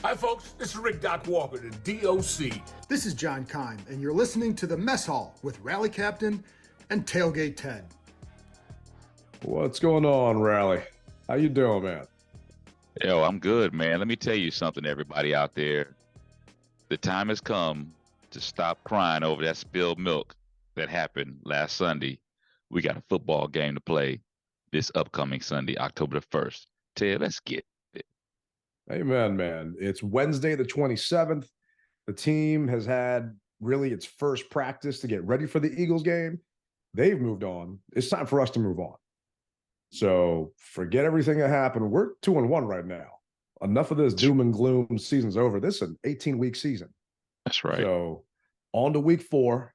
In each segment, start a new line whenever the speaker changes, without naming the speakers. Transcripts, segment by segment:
Hi, folks. This is Rick Doc Walker, the DOC.
This is John Kime, and you're listening to The Mess Hall with Rally Captain and Tailgate Ted.
What's going on, Rally? How you doing, man?
Yo, I'm good, man. Let me tell you something, everybody out there. The time has come to stop crying over that spilled milk that happened last Sunday. We got a football game to play this upcoming Sunday, October the 1st. Ted, let's get it.
Amen, man. It's Wednesday the 27th. The team has had really its first practice to get ready for the Eagles game. They've moved on. It's time for us to move on. So forget everything that happened. We're 2-1 right now. Enough of this doom and gloom. Season's over. This is an 18-week season.
That's right.
So on to week 4.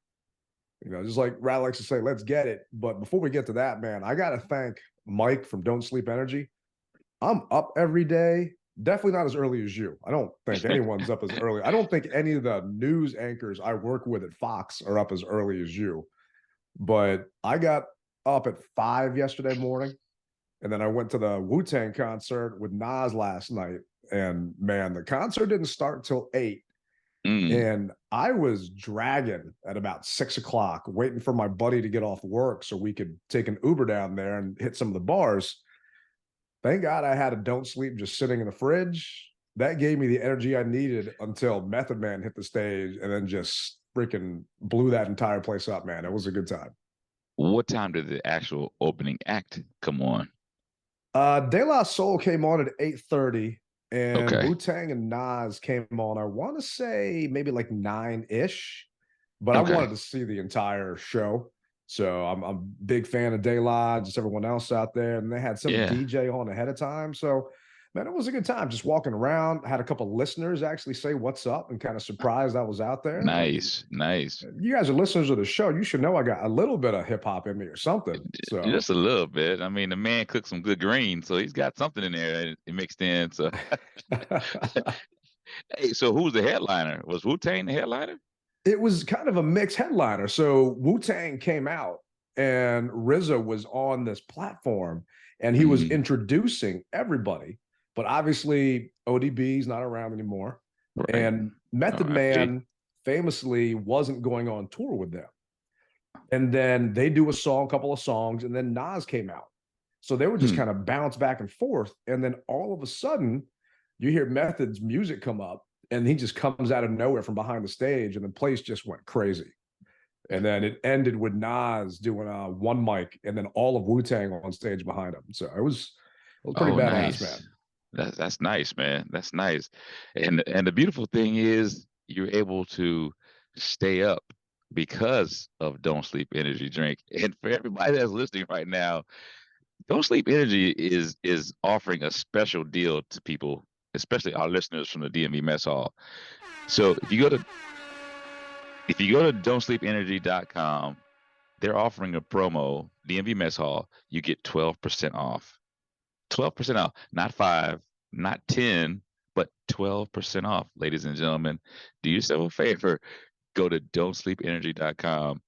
Just like Rad likes to say, let's get it. But before we get to that, man, I got to thank Mike from Don't Sleep Energy. I'm up every day. Definitely not as early as you. I don't think anyone's up as early. I don't think any of the news anchors I work with at Fox are up as early as you. But I got up at 5 yesterday morning. And then I went to the Wu Tang concert with Nas last night. And man, the concert didn't start till 8. And I was dragging at about 6 o'clock, waiting for my buddy to get off work so we could take an Uber down there and hit some of the bars. Thank God I had a Don't Sleep just sitting in the fridge. That gave me the energy I needed until Method Man hit the stage and then just freaking blew that entire place up, man. It was a good time.
What time did the actual opening act come on?
De La Soul came on at 8:30, and Wu Tang and Nas came on, I want to say maybe like 9-ish, but I wanted to see the entire show. So I'm a big fan of De La, just everyone else out there. And they had some DJ on ahead of time. So, man, it was a good time just walking around. I had a couple of listeners actually say what's up and kind of surprised I was out there.
Nice.
You guys are listeners of the show. You should know I got a little bit of hip hop in me or something. So
just a little bit. I mean, the man cooked some good greens, so he's got something in there it mixed in. So, hey, so who's the headliner? Was Wu-Tang the headliner?
It was kind of a mixed headliner. So Wu-Tang came out and RZA was on this platform and he was introducing everybody. But obviously ODB's not around anymore. Right. And Method Man famously wasn't going on tour with them. And then they do a couple of songs, and then Nas came out. So they were just kind of bounce back and forth. And then all of a sudden you hear Method's music come up. And he just comes out of nowhere from behind the stage, and the place just went crazy. And then it ended with Nas doing one mic, and then all of Wu-Tang on stage behind him. So it was pretty badass, man.
That's nice, man. That's nice. And the beautiful thing is you're able to stay up because of Don't Sleep Energy Drink. And for everybody that's listening right now, Don't Sleep Energy is offering a special deal to people, especially our listeners from the DMV Mess Hall. So if you go to don'tsleepenergy.com, they're offering a promo, DMV Mess Hall, you get 12% off. 12% off, not 5, not 10, but 12% off, ladies and gentlemen. Do yourself a favor, go to don'tsleepenergy.com,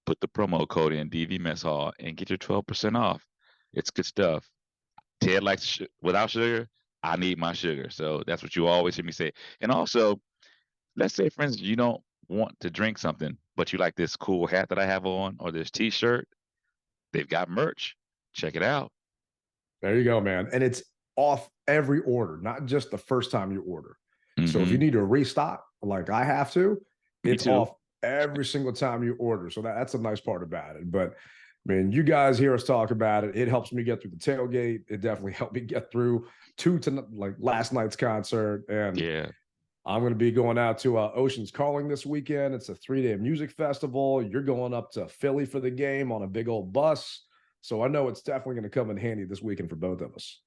put the promo code in DV Mess Hall and get your 12% off. It's good stuff. Ted likes without sugar. I need my sugar. So that's what you always hear me say. And also, let's say, for instance, you don't want to drink something, but you like this cool hat that I have on or this t-shirt. They've got merch. Check it out.
There you go, man. And it's off every order, not just the first time you order. So if you need to restock, like I have to, it's off every single time you order. So that's a nice part about it. But I mean, you guys hear us talk about it. It helps me get through the tailgate. It definitely helped me get through like last night's concert. And I'm going to be going out to Ocean's Calling this weekend. It's a 3-day music festival. You're going up to Philly for the game on a big old bus. So I know it's definitely going to come in handy this weekend for both of us.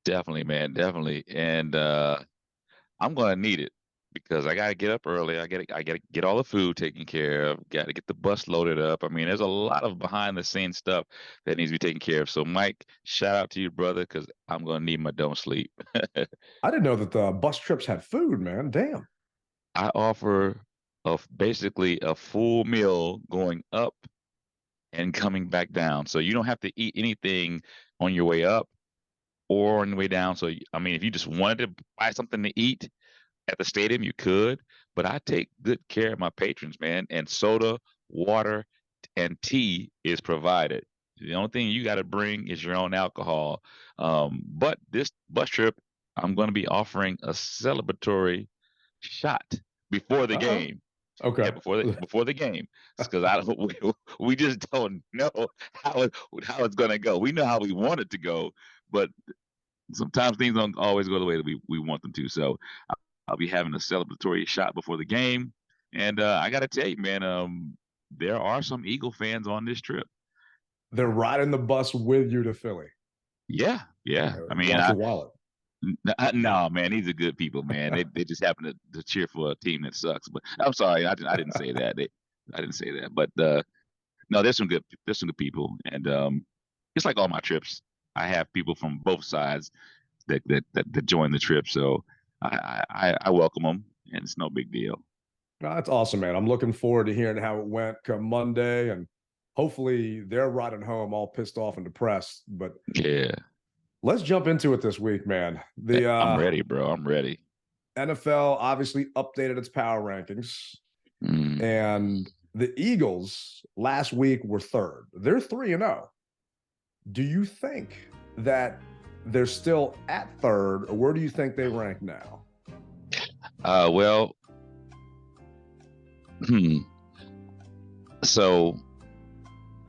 Definitely, man. Definitely. And I'm going to need it because I got to get up early. I got to get all the food taken care of. Got to get the bus loaded up. I mean, there's a lot of behind the scenes stuff that needs to be taken care of. So, Mike, shout out to you, brother, because I'm going to need my Don't Sleep.
I didn't know that the bus trips had food, man. Damn.
I offer basically a full meal going up and coming back down. So you don't have to eat anything on your way up or on the way down. So, I mean, if you just wanted to buy something to eat, at the stadium, you could, but I take good care of my patrons, man. And soda, water, and tea is provided. The only thing you got to bring is your own alcohol. But this bus trip, I'm going to be offering a celebratory shot before the
Uh-oh.
game.
Okay.
Yeah, before the game, because I don't we just don't know how it's going to go. We know how we want it to go, but sometimes things don't always go the way that we want them to. So I'll be having a celebratory shot before the game, and I got to tell you, man, there are some Eagle fans on this trip.
They're riding the bus with you to Philly.
Yeah, yeah. I mean,
Watch your wallet.
no, man, these are good people, man. They just happen to cheer for a team that sucks. But I'm sorry, I didn't say that. I didn't say that. But no, there's some good people, and it's like all my trips. I have people from both sides that join the trip, so I welcome them, and it's no big deal.
No, that's awesome, man. I'm looking forward to hearing how it went come Monday, and hopefully they're riding home all pissed off and depressed. But
Yeah,
let's jump into it this week, man. The
I'm ready, bro. I'm ready.
NFL obviously updated its power rankings, and the Eagles last week were third. They're 3-0. Do you think that they're still at third, or where do you think they rank now?
Well, so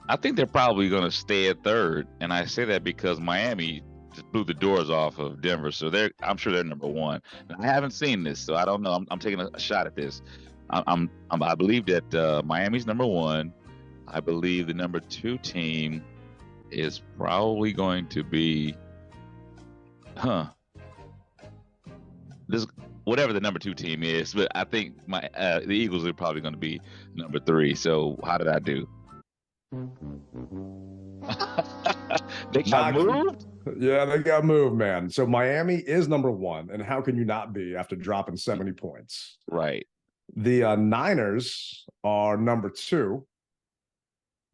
I think they're probably going to stay at third, and I say that because Miami just blew the doors off of Denver, so I'm sure they're number one. And I haven't seen this, so I don't know. I'm taking a shot at this. I believe that Miami's number one. I believe the number 2 team is probably going to be, this whatever the number 2 team is, but I think the Eagles are probably going to be number 3. So how did I do? They got moved?
Yeah, they got moved, man. So Miami is number 1, and how can you not be after dropping 70 points?
Right.
The Niners are number 2.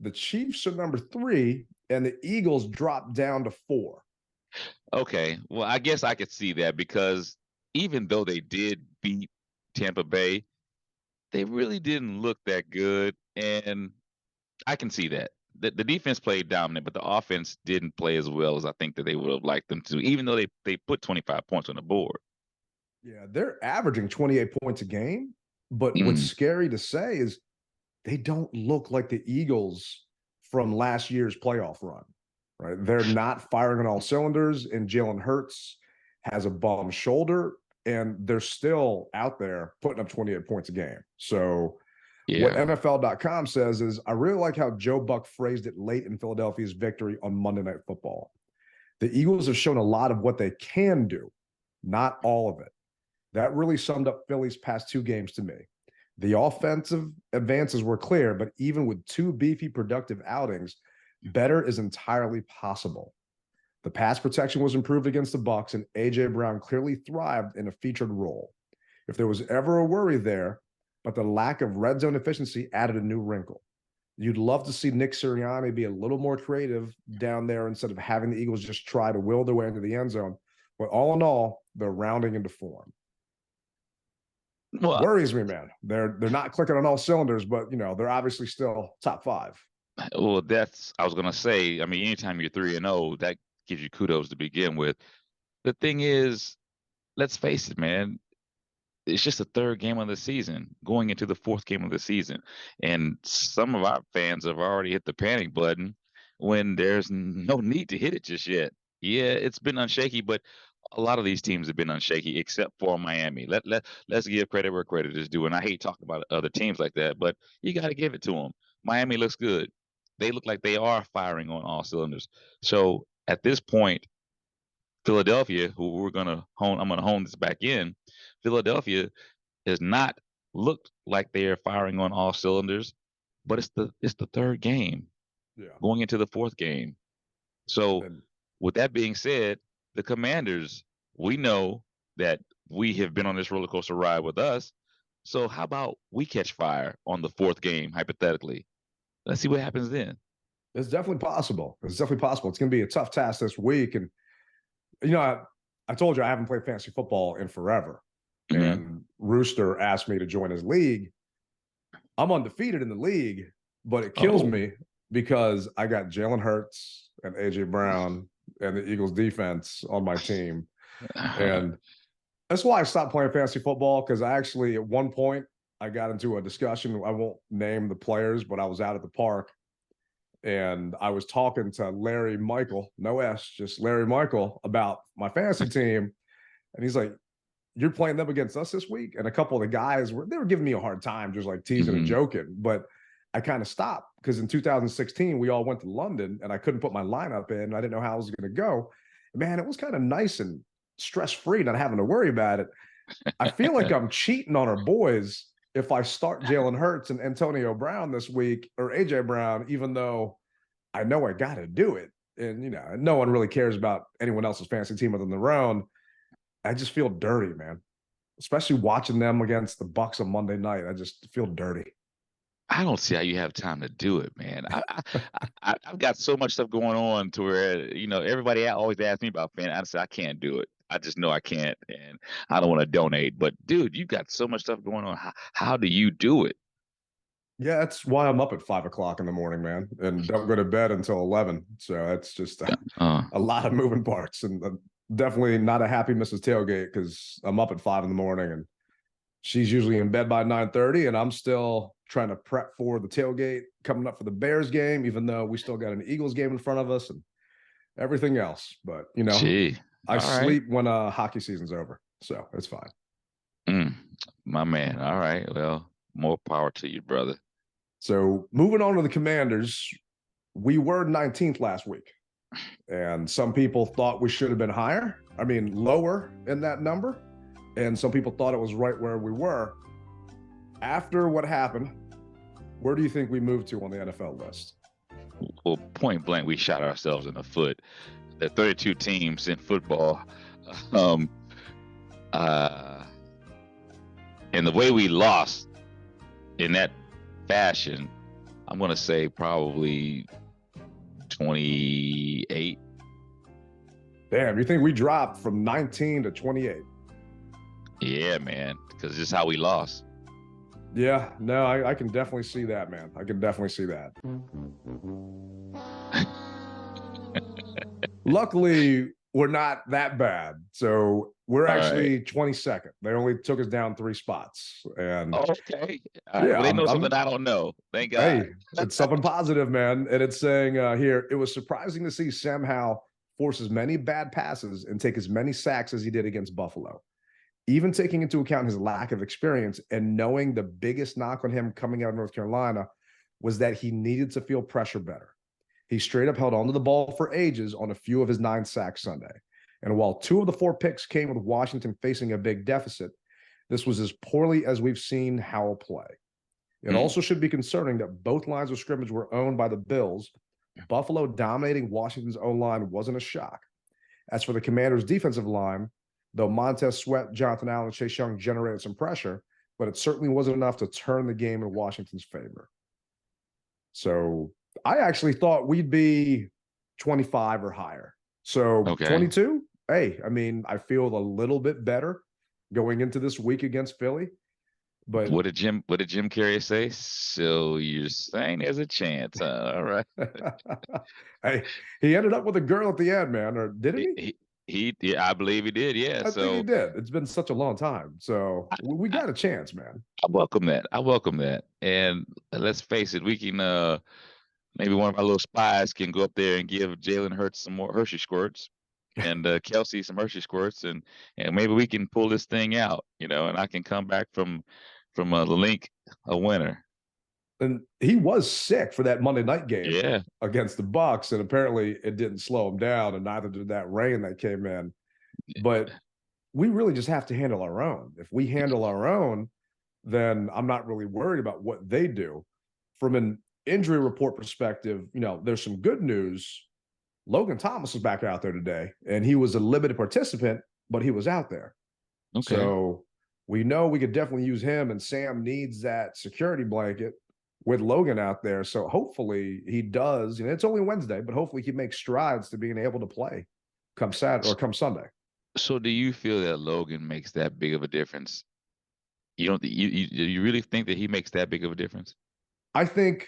The Chiefs are number 3, and the Eagles dropped down to 4.
Okay, well, I guess I could see that because even though they did beat Tampa Bay, they really didn't look that good, and I can see that. The defense played dominant, but the offense didn't play as well as I think that they would have liked them to, even though they put 25 points on the board.
Yeah, they're averaging 28 points a game, but what's scary to say is they don't look like the Eagles from last year's playoff run, right? They're not firing on all cylinders, and Jalen Hurts has a bum shoulder, and they're still out there putting up 28 points a game. So what NFL.com says is, I really like how Joe Buck phrased it late in Philadelphia's victory on Monday Night Football. The Eagles have shown a lot of what they can do, not all of it. That really summed up Philly's past 2 games to me. The offensive advances were clear, but even with 2 beefy, productive outings, better is entirely possible. The pass protection was improved against the Bucs, and A.J. Brown clearly thrived in a featured role. If there was ever a worry there, but the lack of red zone efficiency added a new wrinkle. You'd love to see Nick Sirianni be a little more creative down there instead of having the Eagles just try to will their way into the end zone. But all in all, they're rounding into form. Well, worries me, man. They're not clicking on all cylinders, but they're obviously still top 5.
Well, I was gonna say, I mean, anytime you're 3-0, that gives you kudos to begin with. The thing is, let's face it, man. It's just the 3rd game of the season, going into the 4th game of the season, and some of our fans have already hit the panic button when there's no need to hit it just yet. Yeah, it's been unshaky, but a lot of these teams have been unshaky, except for Miami. Let's give credit where credit is due, and I hate talking about other teams like that, but you got to give it to them. Miami looks good. They look like they are firing on all cylinders. So at this point, Philadelphia, who I'm gonna hone this back in. Philadelphia has not looked like they are firing on all cylinders, but it's the 3rd game, going into the 4th game. So with that being said, the Commanders, we know that we have been on this roller coaster ride with us. So how about we catch fire on the 4th game, hypothetically? Let's see what happens then.
It's definitely possible. It's definitely possible. It's going to be a tough task this week. And, I told you I haven't played fantasy football in forever. And Rooster asked me to join his league. I'm undefeated in the league, but it kills me because I got Jalen Hurts and AJ Brown and the Eagles defense on my team. And that's why I stopped playing fantasy football, because I actually, at one point, I got into a discussion. I won't name the players, but I was out at the park and I was talking to Larry Michael, no S, just Larry Michael, about my fantasy team. And he's like, "You're playing them against us this week?" And a couple of the guys they were giving me a hard time, just like teasing and joking. But I kind of stopped because in 2016, we all went to London and I couldn't put my lineup in. I didn't know how I was going to go. Man, it was kind of nice and stress-free, not having to worry about it. I feel like I'm cheating on our boys if I start Jalen Hurts and Antonio Brown this week, or AJ Brown, even though I know I got to do it. And, no one really cares about anyone else's fantasy team other than their own. I just feel dirty, man, especially watching them against the Bucks on Monday night. I just feel dirty.
I don't see how you have time to do it, man. I've got so much stuff going on to where, everybody always asks me about fan. I said, I can't do it. I just know I can't, and I don't want to donate. But, dude, you've got so much stuff going on. How do you do it?
Yeah, that's why I'm up at 5 o'clock in the morning, man, and don't go to bed until 11. So that's just a lot of moving parts, and definitely not a happy Mrs. Tailgate, because I'm up at 5 in the morning and she's usually in bed by 9:30, and I'm still trying to prep for the tailgate coming up for the Bears game, even though we still got an Eagles game in front of us and everything else. But, I sleep when hockey season's over, so it's fine.
My man. All right. Well, more power to you, brother.
So moving on to the Commanders, we were 19th last week, and some people thought we should have been lower in that number, and some people thought it was right where we were. After what happened, where do you think we moved to on the NFL list?
Well, point blank, we shot ourselves in the foot. There are 32 teams in football. And the way we lost in that fashion, I'm going to say probably 28.
Damn, you think we dropped from 19 to 28?
Yeah, man, because this is how we lost.
Yeah, no, I can definitely see that, man. I can definitely see that. Luckily, we're not that bad. So we're actually 22nd. They only took us down 3 spots. And
okay. Well, they know something I don't know. Thank God.
Hey, it's something positive, man. And it's saying here, it was surprising to see Sam Howell force as many bad passes and take as many sacks as he did against Buffalo. Even taking into account his lack of experience and knowing the biggest knock on him coming out of North Carolina was that he needed to feel pressure better. He straight up held onto the ball for ages on a few of his 9 sacks Sunday. And while 2 of the 4 picks came with Washington facing a big deficit, this was as poorly as we've seen Howell play. It also should be concerning that both lines of scrimmage were owned by the Bills. Buffalo dominating Washington's O-line wasn't a shock. As for the Commanders' defensive line, though Montez Sweat, Jonathan Allen, and Chase Young generated some pressure, but it certainly wasn't enough to turn the game in Washington's favor. So I actually thought we'd be 25 or higher. So 22, hey, I feel a little bit better going into this week against Philly. But
what did Jim Carrey say? So you're saying there's a chance, all right.
Hey, he ended up with a girl at the end, man, or didn't he?
I believe he did. Yeah,
I think he did. It's been such a long time, so we got a chance, man.
I welcome that. And let's face it, we can maybe one of our little spies can go up there and give Jalen Hurts some more Hershey squirts, and Kelsey some Hershey squirts, and maybe we can pull this thing out, and I can come back from the link a winner.
And he was sick for that Monday night game against the Bucks, and apparently it didn't slow him down, and neither did that rain that came in. But we really just have to handle our own. If we handle our own, then I'm not really worried about what they do. From an injury report perspective, there's some good news. Logan Thomas was back out there today, and he was a limited participant, but he was out there. Okay. So we know we could definitely use him, and Sam needs that security blanket with Logan out there. So hopefully he does. It's only Wednesday, but hopefully he makes strides to being able to play come Saturday or come Sunday.
So do you feel that Logan makes that big of a difference You don't you really think that he makes that big of a difference?
I think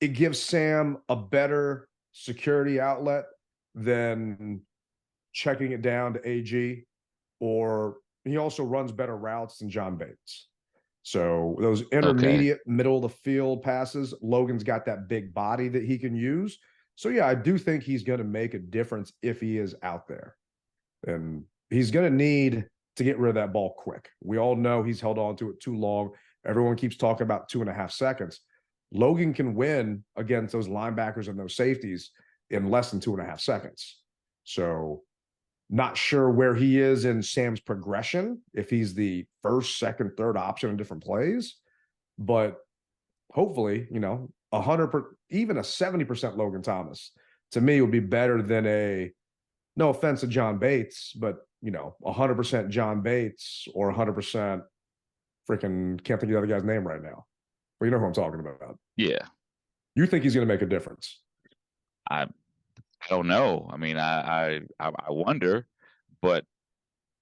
it gives Sam a better security outlet than checking it down to AG, or he also runs better routes than John Bates. So those
Okay.
intermediate middle of the field passes, Logan's got that big body that he can use. So yeah, I do think he's going to make a difference if he is out there. And he's going to need to get rid of that ball quick. We all know he's held on to it too long. Everyone keeps talking about 2.5 seconds. Logan can win against those linebackers and those safeties in less than 2.5 seconds. So not sure where he is in Sam's progression, if he's the first, second, third option in different plays, but hopefully, 100, even a 70% Logan Thomas to me would be better than no offense to John Bates, but 100% John Bates or 100% freaking can't think of the other guy's name right now. But you know who I'm talking about.
Yeah.
You think he's going to make a difference?
I don't know. I mean, I wonder, but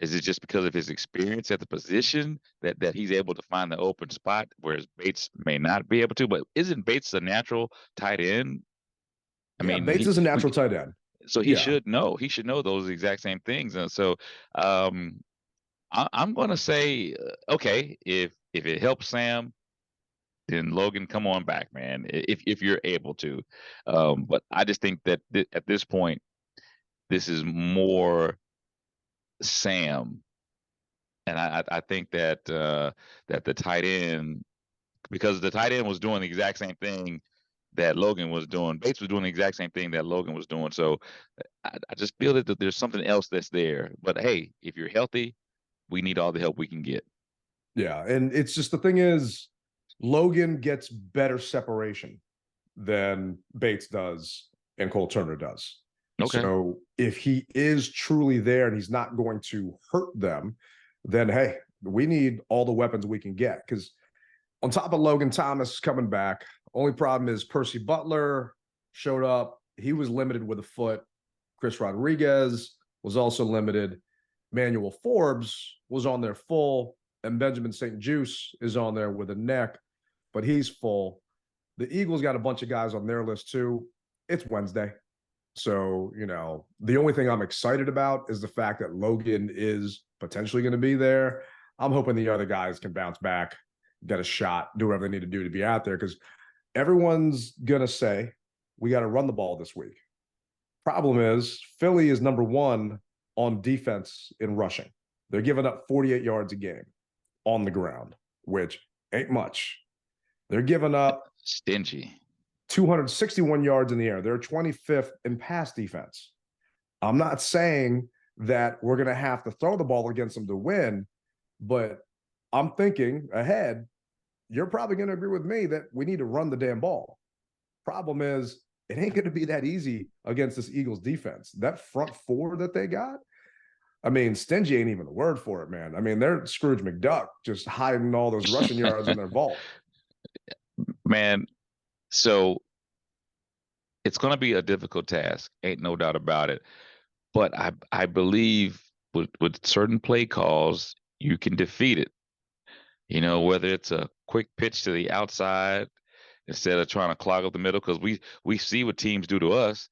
is it just because of his experience at the position that he's able to find the open spot, whereas Bates may not be able to? But isn't Bates a natural tight end? I
Yeah,
mean,
Bates is a natural tight end.
so he
Yeah.
should know. He should know those exact same things. And so, um, I'm going to say, okay, if it helps Sam, then Logan, come on back, man. If you're able to, but I just think that at this point, this is more Sam, and I think that that the tight end, because the tight end was doing the exact same thing that Logan was doing. Bates was doing the exact same thing that Logan was doing. So I just feel that there's something else that's there. But hey, if you're healthy, we need all the help we can get.
Yeah, and it's just the thing is, Logan gets better separation than Bates does and Cole Turner does.
Okay.
So if he is truly there and he's not going to hurt them, then hey, we need all the weapons we can get. Because on top of Logan Thomas coming back, only problem is Percy Butler showed up. He was limited with a foot. Chris Rodriguez was also limited. Manuel Forbes was on there full, and Benjamin St. Juice is on there with a neck, but he's full. The Eagles got a bunch of guys on their list too. It's Wednesday. So, the only thing I'm excited about is the fact that Logan is potentially going to be there. I'm hoping the other guys can bounce back, get a shot, do whatever they need to do to be out there, because everyone's going to say, we got to run the ball this week. Problem is, Philly is number one on defense in rushing. They're giving up 48 yards a game on the ground, which ain't much. They're giving up
Stingy.
261 yards in the air. They're 25th in pass defense. I'm not saying that we're going to have to throw the ball against them to win, but I'm thinking ahead, you're probably going to agree with me that we need to run the damn ball. Problem is, it ain't going to be that easy against this Eagles defense. That front four that they got, I mean, stingy ain't even the word for it, man. I mean, they're Scrooge McDuck just hiding all those rushing yards in their vault.
Man, so it's going to be a difficult task, ain't no doubt about it. But I believe with certain play calls, you can defeat it. Whether it's a quick pitch to the outside instead of trying to clog up the middle, because we see what teams do to us.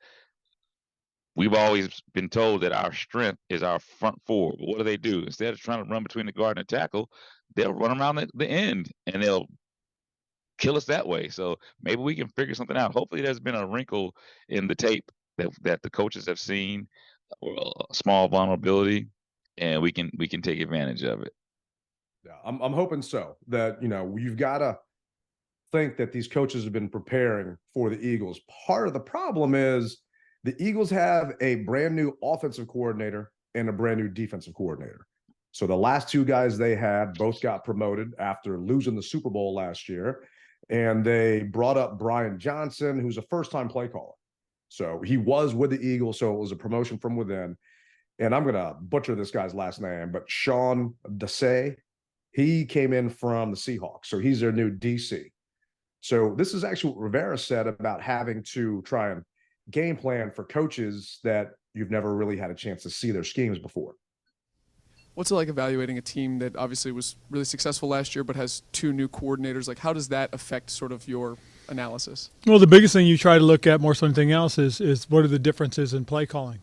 We've always been told that our strength is our front four. But what do? Instead of trying to run between the guard and the tackle, they'll run around the end and they'll kill us that way. So maybe we can figure something out. Hopefully, there's been a wrinkle in the tape that the coaches have seen, or a small vulnerability, and we can take advantage of it.
Yeah, I'm hoping so. That you've got to think that these coaches have been preparing for the Eagles. Part of the problem is the Eagles have a brand new offensive coordinator and a brand new defensive coordinator. So the last two guys they had both got promoted after losing the Super Bowl last year. And they brought up Brian Johnson, who's a first-time play caller. So he was with the Eagles, so it was a promotion from within. And I'm going to butcher this guy's last name, but Sean Desai, he came in from the Seahawks. So he's their new DC. So this is actually what Rivera said about having to try and game plan for coaches that you've never really had a chance to see their schemes before.
What's it like evaluating a team that obviously was really successful last year but has 2 new coordinators? Like, how does that affect sort of your analysis?
Well, the biggest thing you try to look at more so than anything else is what are the differences in play calling?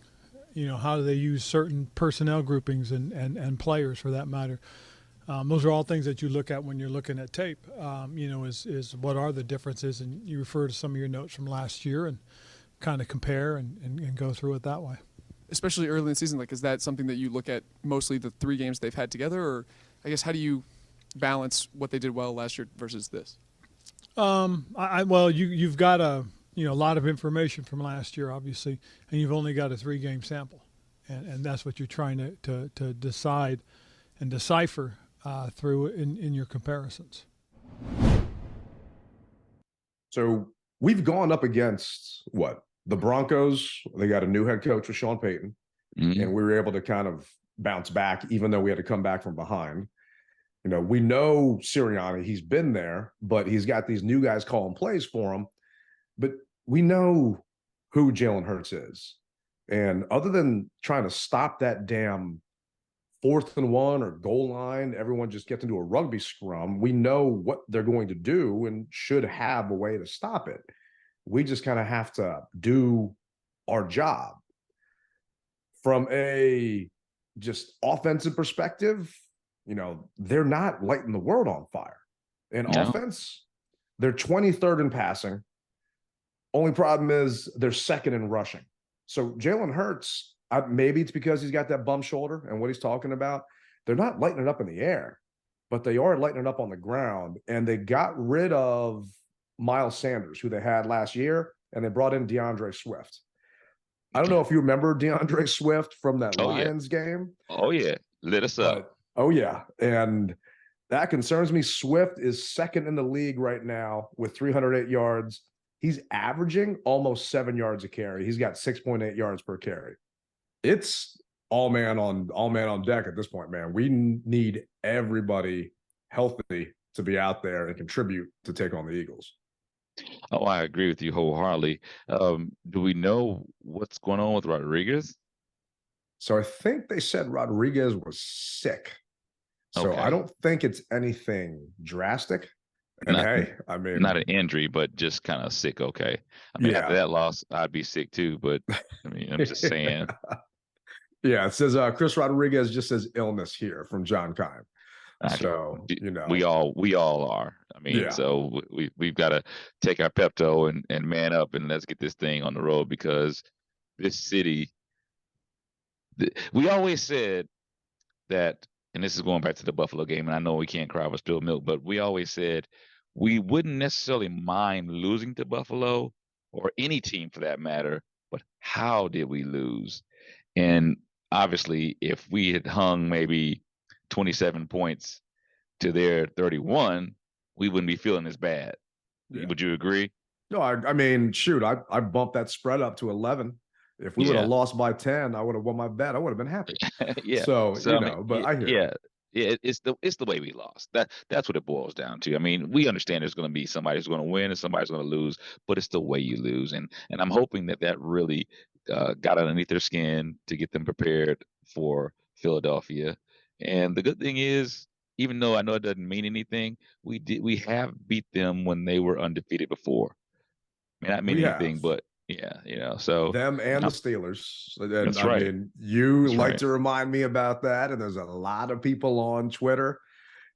How do they use certain personnel groupings and players for that matter? Those are all things that you look at when you're looking at tape. Is what are the differences? And you refer to some of your notes from last year and kind of compare and go through it that way.
Especially early in the season, like, is that something that you look at mostly the 3 games they've had together? Or I guess how do you balance what they did well last year versus this?
You've got a lot of information from last year, obviously, and you've only got a 3-game sample, and that's what you're trying to decide and decipher through in your comparisons.
So we've gone up against the Broncos. They got a new head coach with Sean Payton, and we were able to kind of bounce back, even though we had to come back from behind. We know Sirianni, he's been there, but he's got these new guys calling plays for him. But we know who Jalen Hurts is. And other than trying to stop that damn 4th and 1 or goal line, everyone just gets into a rugby scrum. We know what they're going to do and should have a way to stop it. We just kind of have to do our job. From a just offensive perspective, they're not lighting the world on fire. In offense, they're 23rd in passing. Only problem is they're 2nd in rushing. So Jalen Hurts, maybe it's because he's got that bum shoulder and what he's talking about. They're not lighting it up in the air, but they are lighting it up on the ground. And they got rid of Miles Sanders, who they had last year, and they brought in DeAndre Swift. I don't know if you remember DeAndre Swift from that Lions game.
Oh, yeah. Lit us up.
Oh, yeah. And that concerns me. Swift is 2nd in the league right now with 308 yards. He's averaging almost 7 yards a carry. He's got 6.8 yards per carry. It's all man on deck at this point, man. We need everybody healthy to be out there and contribute to take on the Eagles.
Oh, I agree with you wholeheartedly. Do we know what's going on with Rodriguez?
So I think they said Rodriguez was sick. So
Okay.
I don't think it's anything drastic. And
not an injury, but just kind of sick. Okay. After that loss, I'd be sick too. But I'm just saying.
Yeah, it says Chris Rodriguez just says illness here from John Kime. So
we all are. So we've got to take our Pepto and man up and let's get this thing on the road, because this city. We always said that, and this is going back to the Buffalo game, and I know we can't cry over spilled milk, but we always said we wouldn't necessarily mind losing to Buffalo or any team for that matter, but how did we lose? And obviously, if we had hung maybe 27 points to their 31, we wouldn't be feeling as bad. Yeah. Would you agree?
No, I bumped that spread up to 11. If we would have lost by 10, I would have won my bet. I would have been happy. So I hear.
Yeah, it's the way we lost. That's what it boils down to. We understand there's going to be somebody who's going to win and somebody's going to lose, but it's the way you lose. And I'm hoping that really got underneath their skin to get them prepared for Philadelphia. And the good thing is, even though I know it doesn't mean anything, we have beat them when they were undefeated before. Not mean anything, but so
them and the Steelers.
That's right.
You like to remind me about that, and there's a lot of people on Twitter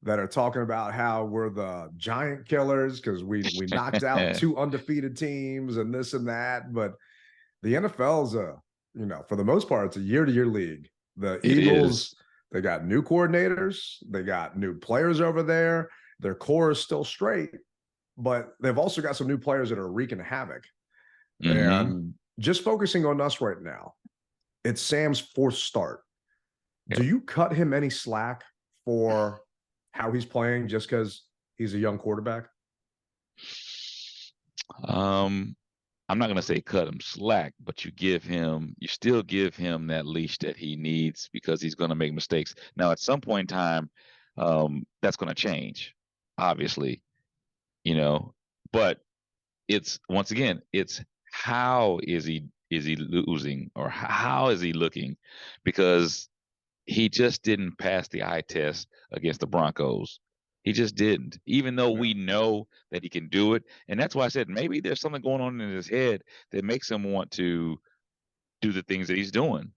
that are talking about how we're the giant killers because we knocked out 2 undefeated teams and this and that. But the NFL's for the most part, it's a year-to-year league. The Eagles, they got new coordinators, they got new players over there. Their core is still straight, but they've also got some new players that are wreaking havoc. Mm-hmm. And just focusing on us right now, it's Sam's 4th start. Do you cut him any slack for how he's playing just because he's a young quarterback?
I'm not going to say cut him slack, but you still give him that leash that he needs, because he's going to make mistakes. Now, at some point in time, that's going to change, obviously, but it's how is he losing, or how is he looking? Because he just didn't pass the eye test against the Broncos. He just didn't, even though we know that he can do it. And that's why I said maybe there's something going on in his head that makes him want to do the things that he's doing.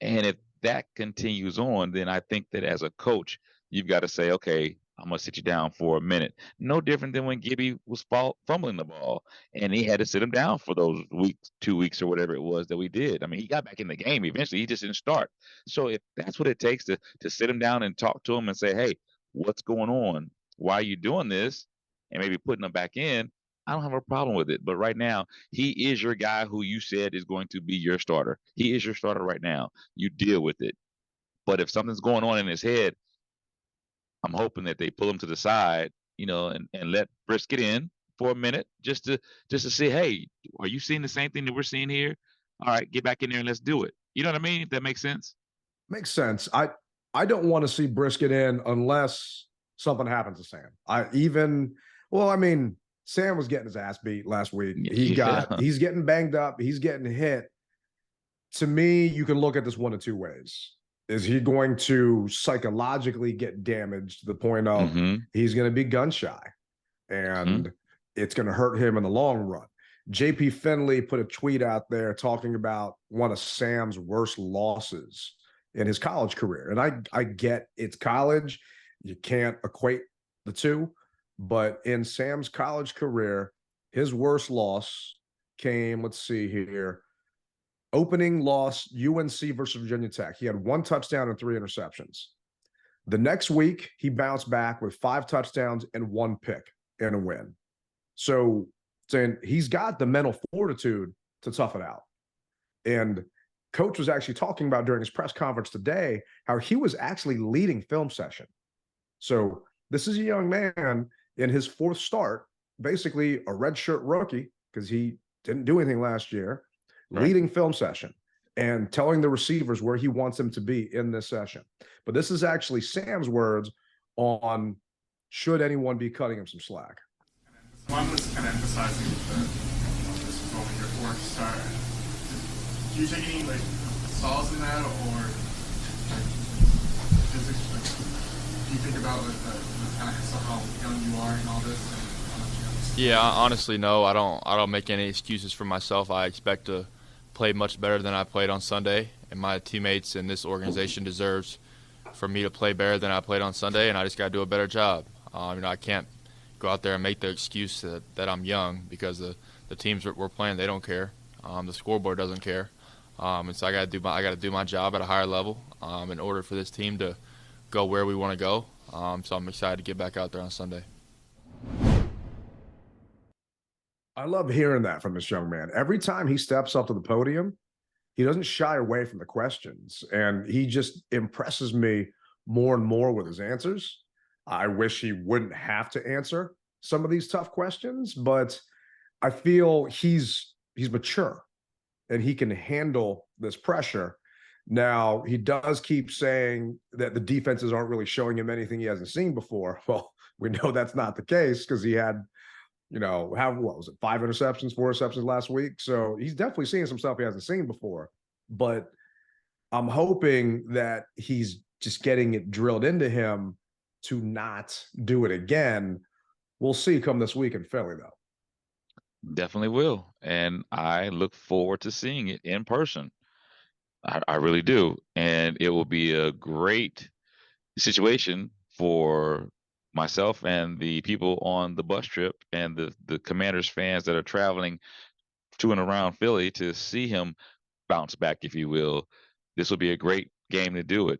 And if that continues on, then I think that as a coach, you've got to say, okay, I'm going to sit you down for a minute. No different than when Gibby was fumbling the ball and he had to sit him down for those weeks, 2 weeks or whatever it was that we did. I mean, he got back in the game eventually. He just didn't start. So if that's what it takes to sit him down and talk to him and say, hey, what's going on? Why are you doing this? And maybe putting him back in, I don't have a problem with it. But right now, he is your guy who you said is going to be your starter. He is your starter right now. You deal with it. But if something's going on in his head, I'm hoping that they pull him to the side, and let Brisket in for a minute just to see, hey, are you seeing the same thing that we're seeing here? All right, get back in there and let's do it. You know what I mean? If that makes sense.
Makes sense. I don't want to see Brisket in unless something happens to Sam. Sam was getting his ass beat last week. He's getting banged up. He's getting hit. To me, you can look at this one of two ways. Is he going to psychologically get damaged to the point of he's going to be gun shy and it's going to hurt him in the long run? JP Finley put a tweet out there talking about one of Sam's worst losses in his college career. And I get it's college. You can't equate the two. But in Sam's college career, his worst loss came, let's see here, opening loss, UNC versus Virginia Tech. He had 1 touchdown and 3 interceptions. The next week, he bounced back with 5 touchdowns and 1 pick and a win. So saying he's got the mental fortitude to tough it out. And Coach was actually talking about during his press conference today how he was actually leading film session. So this is a young man in his 4th start, basically a redshirt rookie because he didn't do anything last year, leading film session and telling the receivers where he wants them to be in this session. But this is actually Sam's words on should anyone be cutting him some slack.
So I'm just kind of emphasizing this moment your 4th start. Do you take any solace in that, or do you think about kind of how young you are and all this?
Yeah, honestly, no. I don't make any excuses for myself. I expect to play much better than I played on Sunday, and my teammates and this organization deserves for me to play better than I played on Sunday, and I just got to do a better job. I can't go out there and make the excuse that I'm young because the teams that we're playing, they don't care. The scoreboard doesn't care, and so I got to do my job at a higher level in order for this team to go where we want to go. So I'm excited to get back out there on Sunday.
I love hearing that from this young man. Every time he steps up to the podium, he doesn't shy away from the questions, and he just impresses me more and more with his answers. I wish he wouldn't have to answer some of these tough questions, but I feel he's mature and he can handle this pressure. Now, he does keep saying that the defenses aren't really showing him anything he hasn't seen before. Well, we know that's not the case because he had, what was it, 5 interceptions, 4 interceptions last week. So he's definitely seeing some stuff he hasn't seen before. But I'm hoping that he's just getting it drilled into him to not do it again. We'll see come this week in Philly, though.
Definitely will. And I look forward to seeing it in person. I really do. And it will be a great situation for myself and the people on the bus trip and the Commanders fans that are traveling to and around Philly to see him bounce back, if you will. This will be a great game to do it.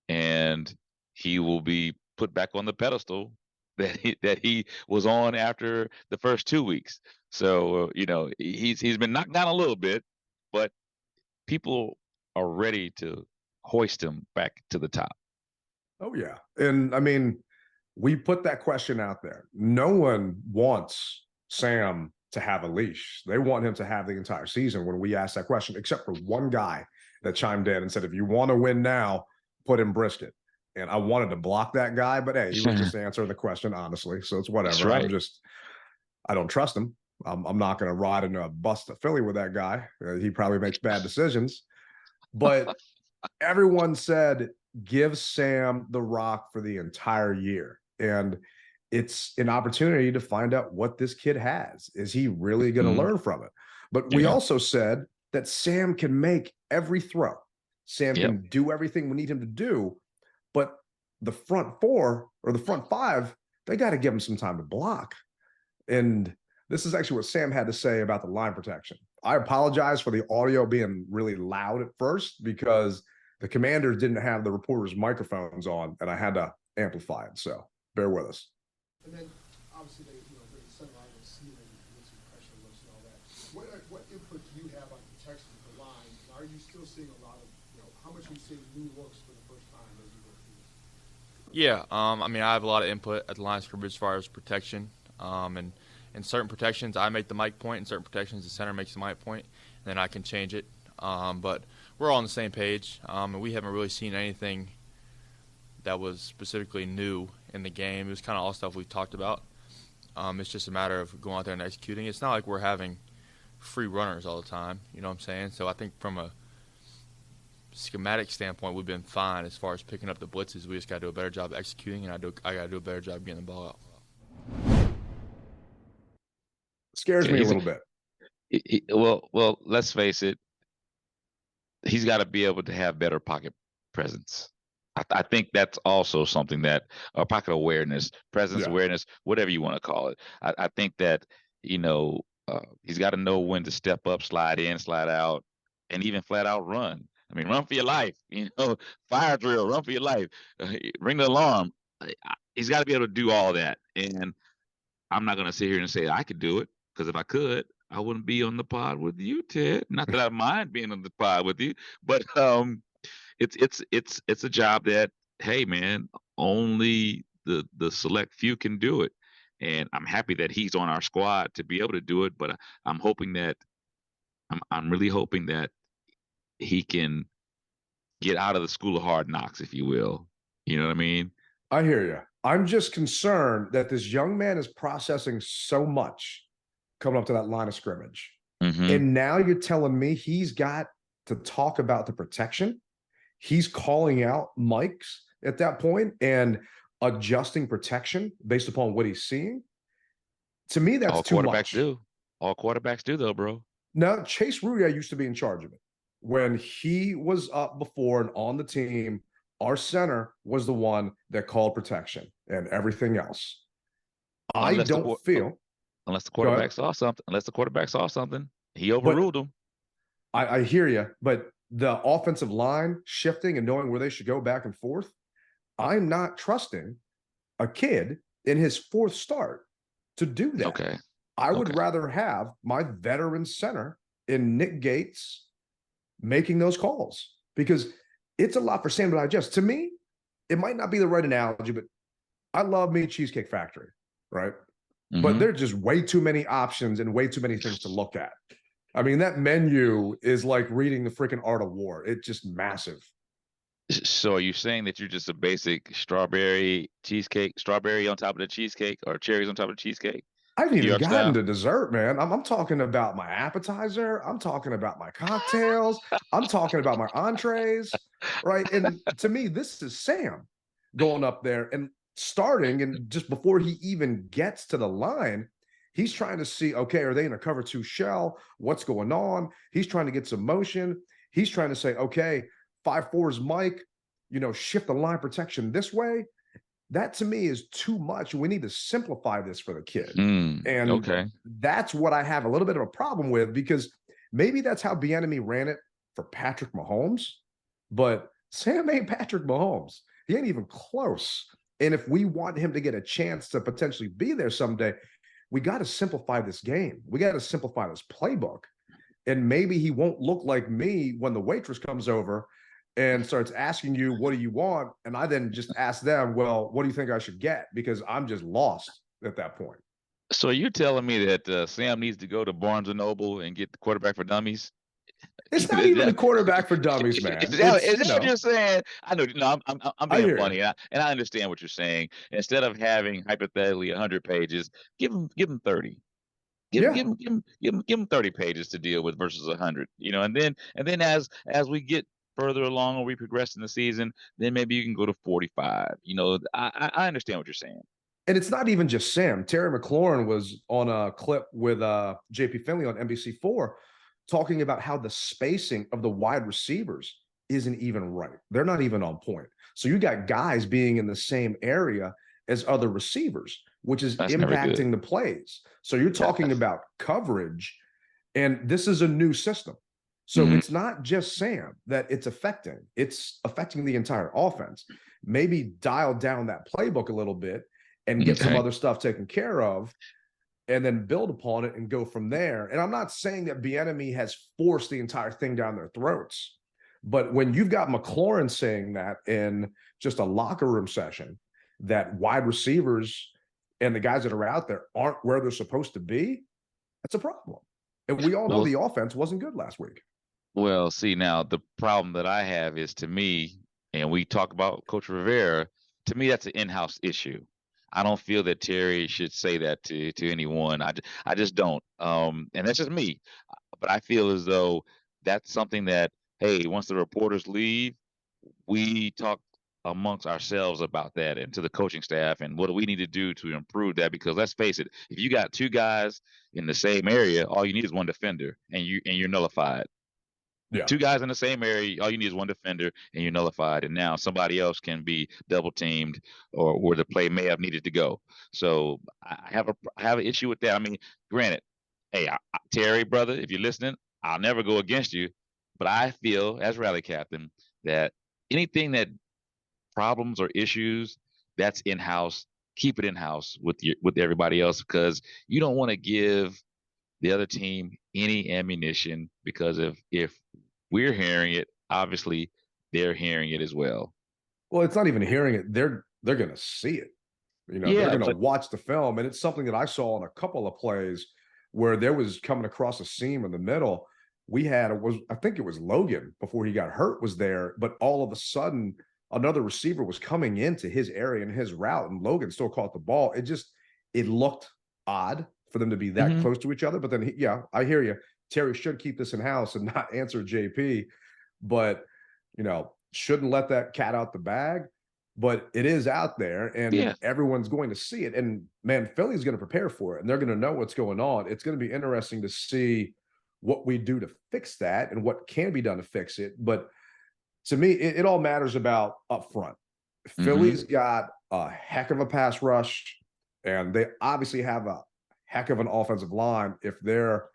And he will be put back on the pedestal that he was on after the first 2 weeks. So, he's been knocked down a little bit, but people are ready to hoist him back to the top.
Oh, yeah. And we put that question out there. No one wants Sam to have a leash. They want him to have the entire season when we asked that question, except for one guy that chimed in and said, if you want to win now, put in Brisket. And I wanted to block that guy, but hey, he was just answering the question honestly. So it's whatever.
That's right.
I don't trust him. I'm not going to ride into a bus to Philly with that guy. He probably makes bad decisions. But everyone said give Sam the rock for the entire year. And it's an opportunity to find out what this kid has. Is he really going to learn from it? But we also said that Sam can make every throw. Sam can do everything we need him to do. But the front four or the front five, they got to give him some time to block. And this is actually what Sam had to say about the line protection. I apologize for the audio being really loud at first because the Commanders didn't have the reporters' microphones on, and I had to amplify it. So bear with us.
And then, obviously, they send out the ceiling with some pressure looks and all that. What input do you have on protection for line? And are you still seeing a lot of, how much are you seeing new looks for the first time as you go through this?
Yeah, I mean, I have a lot of input at the line of scrimmage as far as protection. And in certain protections, I make the mic point. In certain protections, the center makes the mic point, and then I can change it. But we're all on the same page, and we haven't really seen anything that was specifically new in the game. It was kind of all stuff we've talked about. It's just a matter of going out there and executing. It's not like we're having free runners all the time, you know what I'm saying? So I think from a schematic standpoint, we've been fine as far as picking up the blitzes. We just got to do a better job executing, and I got to do a better job getting the ball out.
Scares me a little bit.
Well, let's face it. He's got to be able to have better pocket presence. I think that's also something that pocket awareness, presence awareness, whatever you want to call it. I think that, he's got to know when to step up, slide in, slide out, and even flat out run. I mean, run for your life, fire drill, run for your life, ring the alarm. He's got to be able to do all that. And I'm not going to sit here and say I could do it, because if I could, I wouldn't be on the pod with you, Ted. Not that I mind being on the pod with you, but it's a job that, hey man, only the select few can do it. And I'm happy that he's on our squad to be able to do it, but I'm really hoping that he can get out of the school of hard knocks, if you will. You know what I mean?
I hear you. I'm just concerned that this young man is processing so much coming up to that line of scrimmage. And now you're telling me he's got to talk about the protection. He's calling out mics at that point and adjusting protection based upon what he's seeing. To me, that's too much. All quarterbacks
do. All quarterbacks do, though, bro.
No, Chase Rudia used to be in charge of it. When he was up before and on the team, our center was the one that called protection and everything else. Unless
the quarterback saw something, he overruled him.
I hear you, but the offensive line shifting and knowing where they should go back and forth, I'm not trusting a kid in his fourth start to do that.
Okay.
I would rather have my veteran center in Nick Gates making those calls, because it's a lot for Sam to digest. To me, it might not be the right analogy, but I love me Cheesecake Factory, right? But there's just way too many options and way too many things to look at. I mean, that menu is like reading the freaking Art of War. It's just massive.
So are you saying that you're just a basic strawberry cheesecake, strawberry on top of the cheesecake, or cherries on top of the cheesecake?
I haven't even gotten to dessert, man. I'm talking about my appetizer. I'm talking about my cocktails. I'm talking about my entrees, right? And to me, this is Sam going up there and starting, and just before he even gets to the line, he's trying to see, okay, are they in a cover 2 shell? What's going on? He's trying to get some motion. He's trying to say, okay, 5-4 is Mike, shift the line protection this way. That to me is too much. We need to simplify this for the kid. And that's what I have a little bit of a problem with, because maybe that's how Bieniemy ran it for Patrick Mahomes, but Sam ain't Patrick Mahomes. He ain't even close. And if we want him to get a chance to potentially be there someday, we got to simplify this game. We got to simplify this playbook. And maybe he won't look like me when the waitress comes over and starts asking you, what do you want? And I then just ask them, well, what do you think I should get? Because I'm just lost at that point.
So you're telling me that Sam needs to go to Barnes & Noble and get the quarterback for dummies?
It's not even the quarterback for dummies, man.
Is that what you're saying? I know. No, I'm being funny, and I understand what you're saying. Instead of having hypothetically 100 pages, give him 30. Give him 30 pages to deal with versus 100. And then as we get further along or we progress in the season, then maybe you can go to 45. I understand what you're saying.
And it's not even just Sam. Terry McLaurin was on a clip with JP Finley on NBC4 talking about how the spacing of the wide receivers isn't even right. They're not even on point. So you got guys being in the same area as other receivers, which is
That's
impacting the plays. So you're talking about coverage, and this is a new system. So it's not just Sam that it's affecting the entire offense. Maybe dial down that playbook a little bit and get some other stuff taken care of, and then build upon it and go from there. And I'm not saying that Bieniemy has forced the entire thing down their throats, but when you've got McLaurin saying that in just a locker room session, that wide receivers and the guys that are out there aren't where they're supposed to be, that's a problem. And we all know the offense wasn't good last week.
Well, see, now the problem that I have is, to me, and we talk about Coach Rivera, to me, that's an in-house issue. I don't feel that Terry should say that to anyone. I just don't. And that's just me. But I feel as though that's something that, hey, once the reporters leave, we talk amongst ourselves about that, and to the coaching staff, and what do we need to do to improve that? Because let's face it, if you got two guys in the same area, all you need is one defender, and you're nullified.
Yeah.
Two guys in the same area, all you need is one defender, and you're nullified. And now somebody else can be double teamed, or where the play may have needed to go. So I have an issue with that. I mean, granted, hey, Terry, brother, if you're listening, I'll never go against you, but I feel as rally captain that anything that problems or issues, that's in house. Keep it in house with everybody else, because you don't want to give the other team any ammunition, because if we're hearing it, obviously they're hearing it as well.
Well, it's not even hearing it; they're going to see it. They're going to watch the film, and it's something that I saw in a couple of plays where there was coming across a seam in the middle. I think it was Logan before he got hurt was there, but all of a sudden another receiver was coming into his area and his route, and Logan still caught the ball. It looked odd for them to be that close to each other. But then, I hear you. Terry should keep this in house and not answer JP, but shouldn't let that cat out the bag. But it is out there, and everyone's going to see it. And man, Philly's going to prepare for it, and they're going to know what's going on. It's going to be interesting to see what we do to fix that and what can be done to fix it. But to me, it all matters about up front. Philly's got a heck of a pass rush, and they obviously have a heck of an offensive line. If they're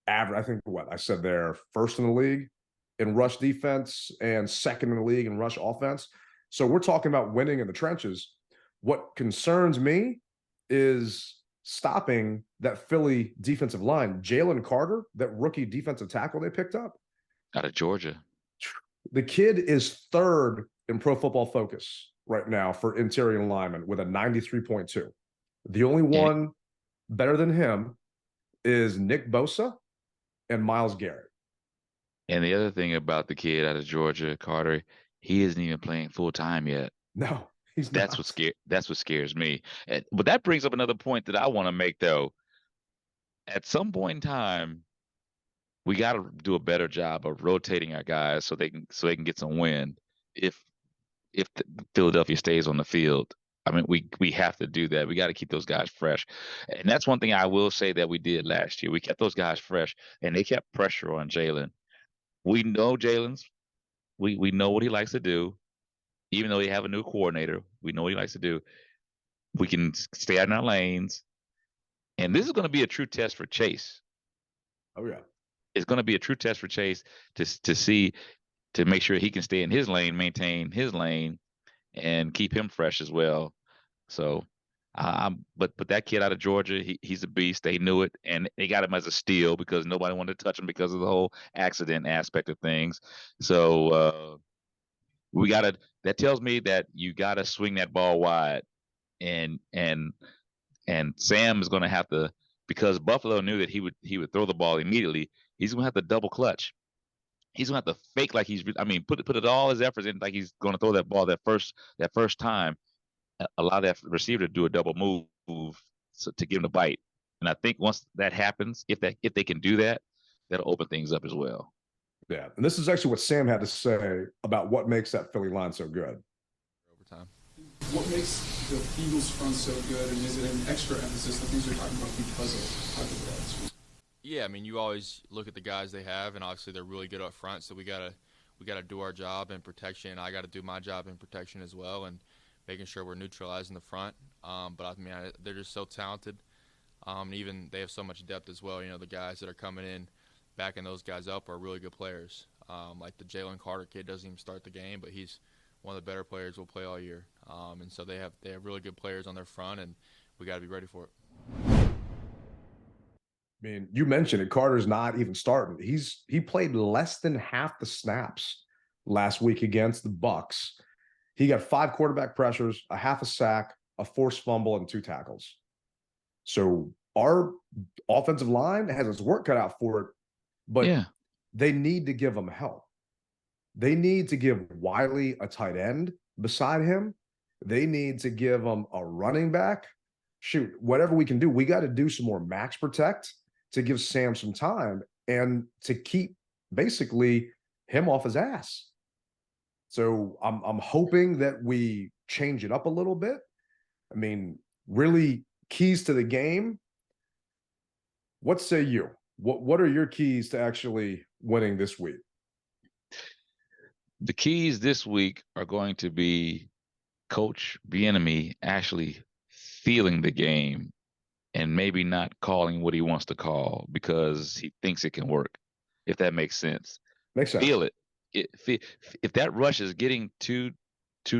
average, I think they're first in the league in rush defense and second in the league in rush offense. So we're talking about winning in the trenches. What concerns me is stopping that Philly defensive line. Jalen Carter, that rookie defensive tackle they picked up
out of Georgia.
The kid is third in Pro Football Focus right now for interior lineman with a 93.2. The only one better than him is Nick Bosa and Myles Garrett.
And the other thing about the kid out of Georgia, Carter, he isn't even playing full time yet.
No, he's
not. That's what scares me. But that brings up another point that I want to make, though. At some point in time, we got to do a better job of rotating our guys so they can get some win. If Philadelphia stays on the field, I mean, we have to do that. We got to keep those guys fresh, and that's one thing I will say that we did last year. We kept those guys fresh, and they kept pressure on Jalen. We know Jalen's. We know what he likes to do, even though we have a new coordinator. We know what he likes to do. We can stay out in our lanes, and this is going to be a true test for Chase.
Oh yeah.
It's going to be a true test for Chase to make sure he can stay in his lane, maintain his lane, and keep him fresh as well. So, but that kid out of Georgia, he's a beast. They knew it, and they got him as a steal because nobody wanted to touch him because of the whole accident aspect of things. So that tells me that you gotta swing that ball wide, and Sam is going to have to, because Buffalo knew that he would throw the ball immediately. He's going to have to double clutch. He's going to have to fake like put it all his efforts in, like he's going to throw that ball that first time. Allow that receiver to do a double move to give him the bite. And I think once that happens, if they can do that, that'll open things up as well.
Yeah. And this is actually what Sam had to say about what makes that Philly line so good.
Overtime.
What makes the Eagles front so good, and is it an extra emphasis, the things you're talking about, because of how good they are this week?
Yeah, I mean, you always look at the guys they have, and obviously they're really good up front. So we gotta do our job in protection. I got to do my job in protection as well, and making sure we're neutralizing the front. But I mean, they're just so talented. And even they have so much depth as well. You know, the guys that are coming in, backing those guys up are really good players. Like the Jalen Carter kid doesn't even start the game, but he's one of the better players we'll play all year. And so they have really good players on their front, and we got to be ready for it.
I mean, you mentioned it. Carter's not even starting. He played less than half the snaps last week against the Bucs. He got 5 quarterback pressures, a half a sack, a forced fumble, and 2 tackles. So our offensive line has its work cut out for it, but they need to give him help. They need to give Wiley a tight end beside him. They need to give him a running back. Shoot, whatever we can do, we got to do some more max protect to give Sam some time and to keep basically him off his ass. So I'm hoping that we change it up a little bit. I mean, really keys to the game. What say you? What are your keys to actually winning this week?
The keys this week are going to be Coach Bieniemy actually feeling the game and maybe not calling what he wants to call because he thinks it can work, if that makes sense.
Makes sense.
Feel it. If that rush is getting too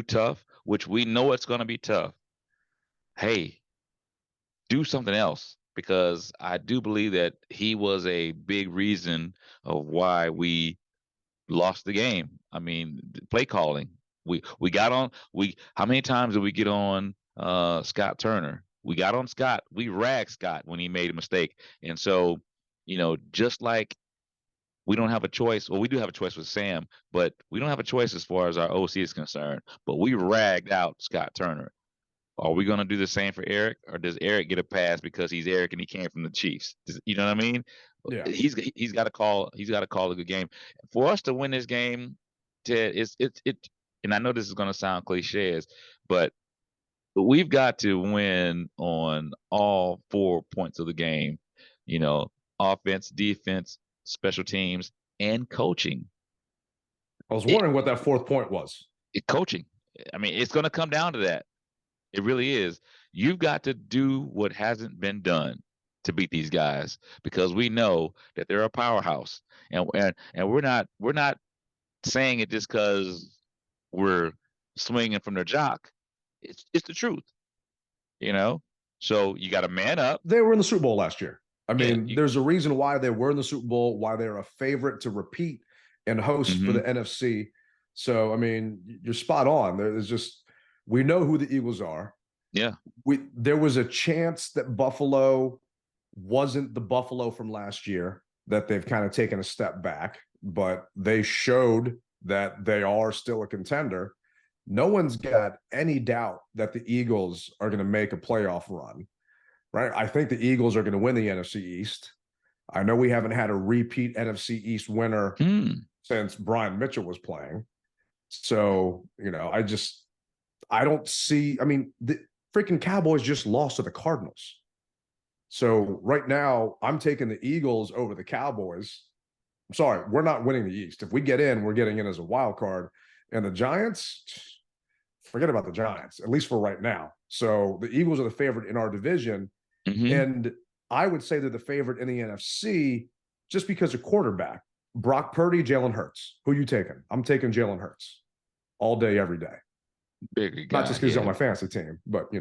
tough, which we know it's going to be tough, hey, do something else, because I do believe that he was a big reason of why we lost the game. I mean, play calling. We got on. How many times did we get on Scott Turner? We got on Scott. We ragged Scott when he made a mistake. And so, just like we don't have a choice. Well, we do have a choice with Sam, but we don't have a choice as far as our OC is concerned. But we ragged out Scott Turner. Are we going to do the same for Eric, or does Eric get a pass because he's Eric and he came from the Chiefs? You know what I mean?
Yeah.
He's got to call. He's got to call a good game for us to win this game. Ted, it. And I know this is going to sound cliches, but we've got to win on all 4 points of the game. Offense, defense, special teams, and coaching.
I was wondering what that 4th point was.
Coaching. I mean, it's going to come down to that. It really is. You've got to do what hasn't been done to beat these guys, because we know that they're a powerhouse, and we're not saying it just because we're swinging from their jock. It's the truth, So you got to man up.
They were in the Super Bowl last year. I mean, there's a reason why they were in the Super Bowl, why they're a favorite to repeat and host for the NFC. So, I mean, you're spot on. There's just, we know who the Eagles are.
Yeah.
There was a chance that Buffalo wasn't the Buffalo from last year, that they've kind of taken a step back, but they showed that they are still a contender. No one's got any doubt that the Eagles are going to make a playoff run, right? I think the Eagles are going to win the NFC East. I know we haven't had a repeat NFC East winner since Brian Mitchell was playing. So, I don't see, I mean, the freaking Cowboys just lost to the Cardinals. So right now I'm taking the Eagles over the Cowboys. I'm sorry, we're not winning the East. If we get in, we're getting in as a wild card. And the Giants, forget about the Giants, at least for right now. So the Eagles are the favorite in our division. And I would say they're the favorite in the NFC just because of quarterback. Brock Purdy, Jalen Hurts. Who you taking? I'm taking Jalen Hurts all day, every day.
Bigger guy,
not just because he's on my fantasy team, but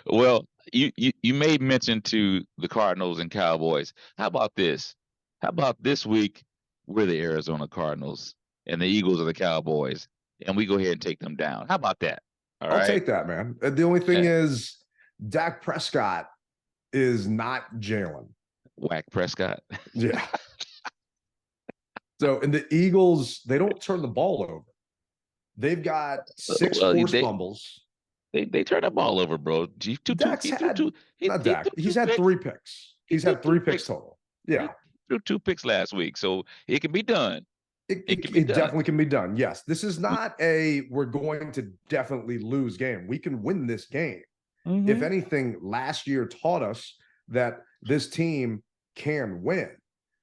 Well, you made mention to the Cardinals and Cowboys. How about this? How about this week we're the Arizona Cardinals and the Eagles are the Cowboys, and we go ahead and take them down? How about that?
I'll take that, man. The only thing is Dak Prescott is not Jalen.
Whack Prescott.
Yeah. So, and the Eagles, they don't turn the ball over. They've got 6 forced fumbles.
They turn the ball over, bro.
He's had 3 picks. He's had 3 picks total. Yeah.
threw 2 picks last week, so it can be done. It can be
It
done.
definitely can be done. Yes, this is not a we're going to definitely lose game. We can win this game. If anything, last year taught us that this team can win.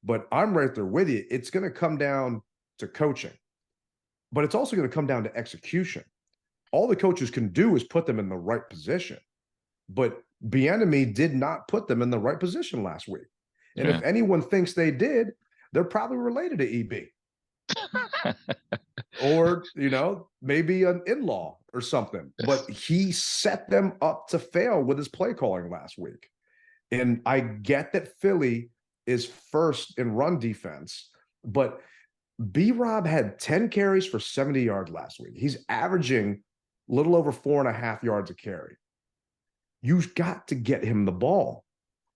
But I'm right there with you. It's going to come down to coaching, but it's also going to come down to execution. All the coaches can do is put them in the right position. But Bieniemy did not put them in the right position last week. And if anyone thinks they did, they're probably related to EB. Or, maybe an in-law or something. But he set them up to fail with his play calling last week. And I get that Philly is first in run defense, but B-Rob had 10 carries for 70 yards last week. He's averaging a little over 4.5 yards a carry. You've got to get him the ball.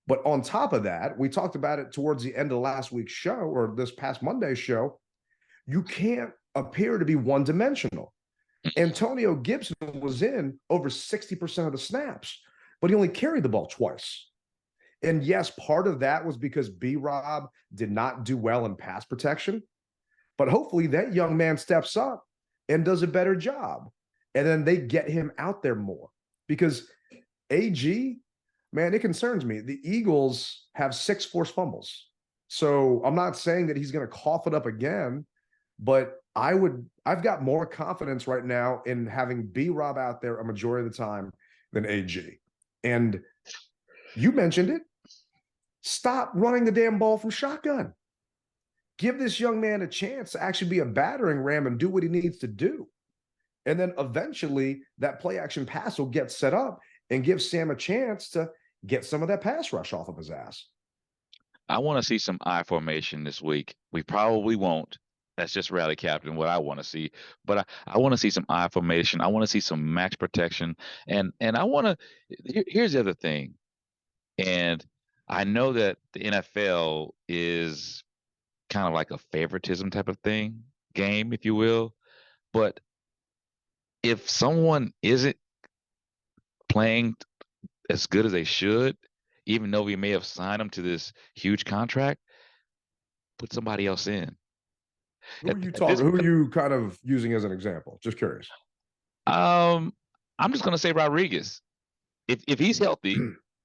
But on top of that, we talked about it towards the end of last week's show, or this past Monday's show, you can't appear to be one-dimensional. Antonio Gibson was in over 60% of the snaps, but he only carried the ball twice. And yes, part of that was because B-Rob did not do well in pass protection, but hopefully that young man steps up and does a better job. And then they get him out there more, because AG, man, it concerns me. The Eagles have 6 forced fumbles. So I'm not saying that he's going to cough it up again, but I've got more confidence right now in having B-Rob out there a majority of the time than AG. And you mentioned it. Stop running the damn ball from shotgun. Give this young man a chance to actually be a battering ram and do what he needs to do. And then eventually that play action pass will get set up and give Sam a chance to get some of that pass rush off of his ass.
I want to see some I formation this week. We probably won't. That's just rally captain, what I want to see. But I want to see some I formation. I want to see some max protection. And I want to, here's the other thing. And I know that the NFL is kind of like a favoritism type of game, if you will. But if someone isn't playing as good as they should, even though we may have signed them to this huge contract, put somebody else in.
Who are you talking? Who are you kind of using as an example? Just curious.
I'm just gonna say Rodriguez. If he's healthy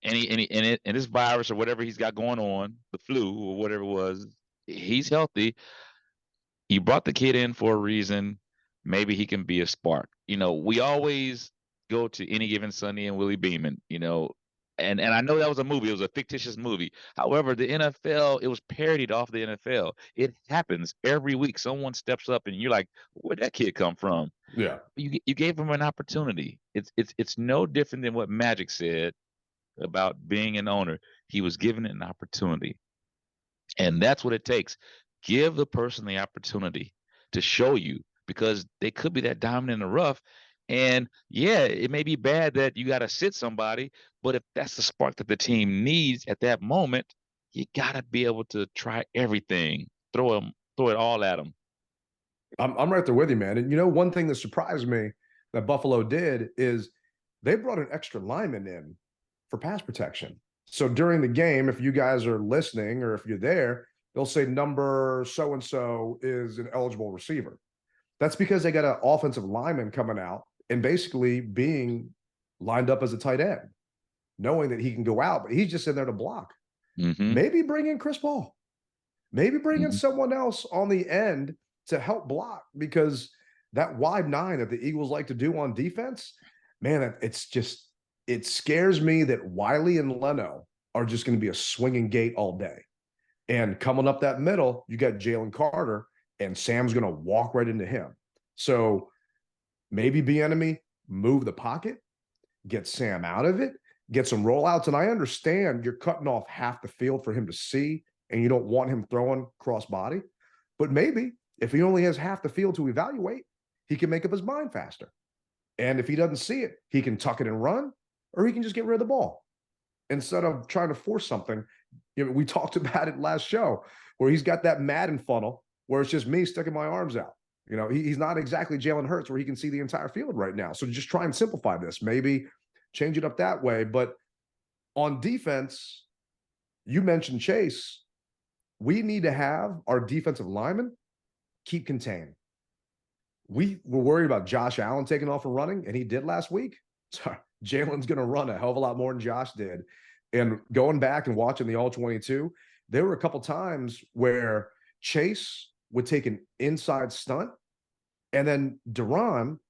and this virus or whatever he's got going on, the flu or whatever it was, he's healthy. You brought the kid in for a reason. Maybe he can be a spark. We always go to Any Given Sunday and Willie Beeman, and I know that was a movie. It was a fictitious movie. However, the NFL, it was parodied off the NFL. It happens every week. Someone steps up and you're like, where'd that kid come from?
Yeah.
You gave him an opportunity. It's no different than what Magic said about being an owner. He was given an opportunity. And that's what it takes. Give the person the opportunity to show you, because they could be that diamond in the rough. And yeah, it may be bad that you got to sit somebody, but if that's the spark that the team needs at that moment, you got to be able to try everything, throw it all at them.
I'm right there with you, man. And one thing that surprised me that Buffalo did is they brought an extra lineman in for pass protection. So during the game, if you guys are listening or if you're there, they'll say number so-and-so is an eligible receiver. That's because they got an offensive lineman coming out and basically being lined up as a tight end, knowing that he can go out, but he's just in there to block.
Mm-hmm.
Maybe bring in Chris Paul. Maybe bring in someone else on the end to help block, because that wide 9 that the Eagles like to do on defense, man, it scares me that Wiley and Leno are just going to be a swinging gate all day. And coming up that middle, you got Jalen Carter, and Sam's going to walk right into him. So maybe Bieniemy move the pocket, get Sam out of it, get some rollouts. And I understand you're cutting off half the field for him to see, and you don't want him throwing cross body. But maybe if he only has half the field to evaluate, he can make up his mind faster. And if he doesn't see it, he can tuck it and run, or he can just get rid of the ball instead of trying to force something. We talked about it last show where he's got that Madden funnel where it's just me sticking my arms out. He's not exactly Jalen Hurts where he can see the entire field right now. So just try and simplify this, maybe change it up that way. But on defense, you mentioned Chase. we need to have our defensive linemen keep contained. We were worried about Josh Allen taking off and running, and he did last week. So Jalen's going to run a hell of a lot more than Josh did. And going back and watching the All-22, there were a couple times where Chase would take an inside stunt, and then Duran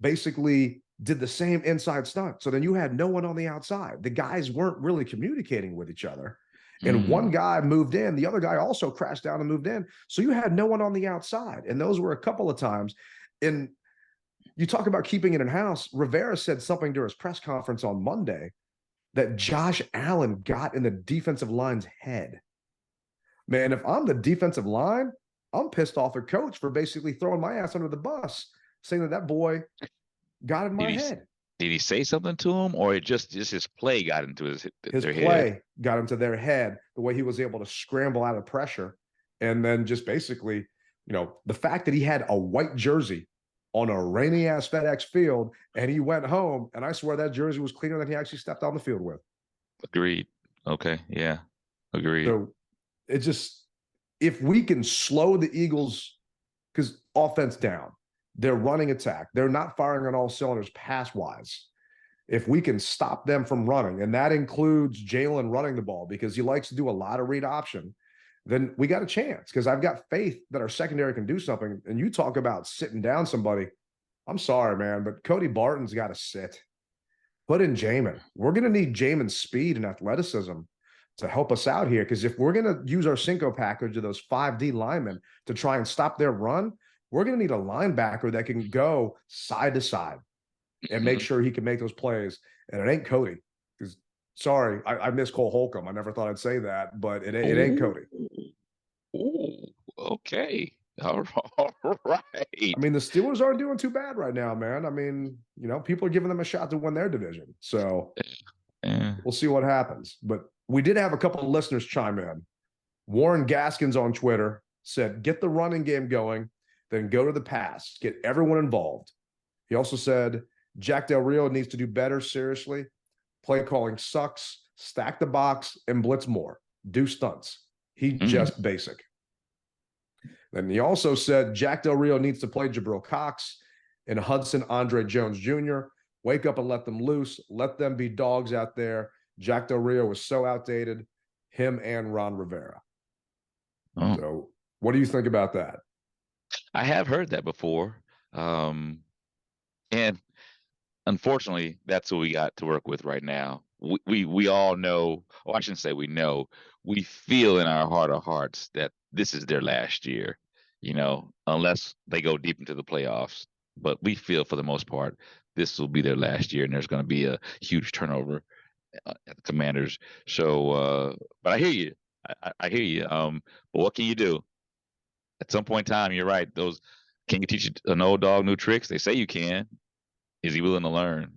basically did the same inside stunt. So then you had no one on the outside. The guys weren't really communicating with each other. And one guy moved in, the other guy also crashed down and moved in. So you had no one on the outside. And those were a couple of times. And you talk about keeping it in-house. Rivera said something during his press conference on Monday that Josh Allen got in the defensive line's head. Man, if I'm the defensive line, I'm pissed off at coach for basically throwing my ass under the bus, saying that boy got in my head.
Did he say something to him, or it just his play got into his
play
head?
Got into their head, the way he was able to scramble out of pressure. And then just basically, the fact that he had a white jersey on a rainy ass FedEx field and he went home, and I swear that jersey was cleaner than he actually stepped on the field with.
Agreed. Okay. Yeah. Agreed.
So it just, if we can slow the Eagles, because offense down, they're running attack, they're not firing on all cylinders pass wise. If we can stop them from running, and that includes Jalen running the ball because he likes to do a lot of read option, then we got a chance, because I've got faith that our secondary can do something. And you talk about sitting down somebody. I'm sorry, man, but Cody Barton's got to sit. Put in Jamin. We're going to need Jamin's speed and athleticism to help us out here, because if we're going to use our Cinco package of those 5D linemen to try and stop their run, we're going to need a linebacker that can go side to side and make sure he can make those plays. And it ain't Cody. Because, sorry, I miss Cole Holcomb. I never thought I'd say that, but it ain't Cody.
Ooh, okay. All right.
I mean, the Steelers aren't doing too bad right now, man. I mean, people are giving them a shot to win their division. So we'll see what happens. But we did have a couple of listeners chime in. Warren Gaskins on Twitter said, get the running game going, then go to the pass, get everyone involved. He also said, Jack Del Rio needs to do better, seriously. Play calling sucks, stack the box, and blitz more. Do stunts. He's just basic. Then he also said, Jack Del Rio needs to play Jabril Cox and Hudson Andre Jones Jr. Wake up and let them loose. Let them be dogs out there. Jack Del Rio was so outdated, him and Ron Rivera. So what do you think about that?
I have heard that before. And unfortunately, that's what we got to work with right now. We all know, or I shouldn't say we know, we feel in our heart of hearts that this is their last year, unless they go deep into the playoffs. But we feel for the most part, this will be their last year, and there's going to be a huge turnover at the Commanders. So, but I hear you. I hear you. But what can you do? At some point in time, you're right. Can you teach an old dog new tricks? They say you can. Is he willing to learn?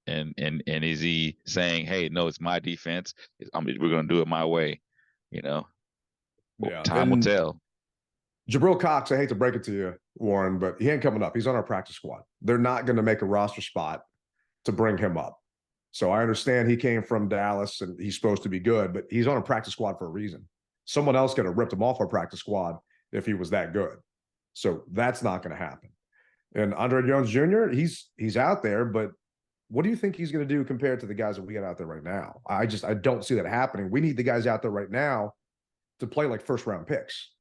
And is he saying, hey, no, it's my defense. We're going to do it my way. Yeah. Time will tell.
Jabril Cox, I hate to break it to you, Warren, but he ain't coming up. He's on our practice squad. They're not going to make a roster spot to bring him up. So I understand he came from Dallas and he's supposed to be good, but he's on a practice squad for a reason. Someone else could have ripped him off our practice squad if he was that good. So that's not going to happen. And Andre Jones Jr., he's out there, but what do you think he's going to do compared to the guys that we got out there right now? I don't see that happening. We need the guys out there right now to play like first round picks.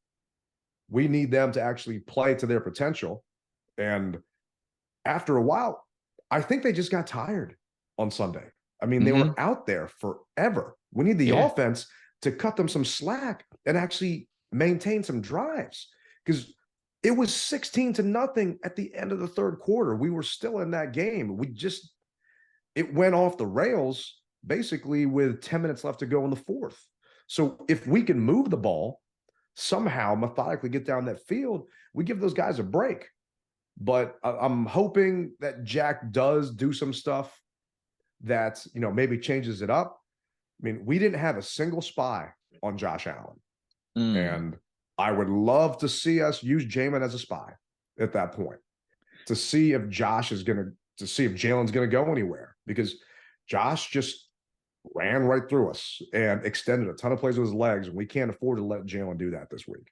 We need them to actually play to their potential. And after a while, I think they just got tired on Sunday. I mean, they were out there forever. We need the offense to cut them some slack and actually maintain some drives, because it was 16-0 at the end of the third quarter. We were still in that game. It went off the rails basically with 10 minutes left to go in the fourth. So if we can move the ball, somehow methodically get down that field, we give those guys a break. But I'm hoping that Jack does do some stuff that, maybe changes it up. I mean, we didn't have a single spy on Josh Allen. And I would love to see us use Jamin as a spy at that point to see if Jalen's going to go anywhere, because Josh just ran right through us and extended a ton of plays with his legs. And we can't afford to let Jalen do that this week.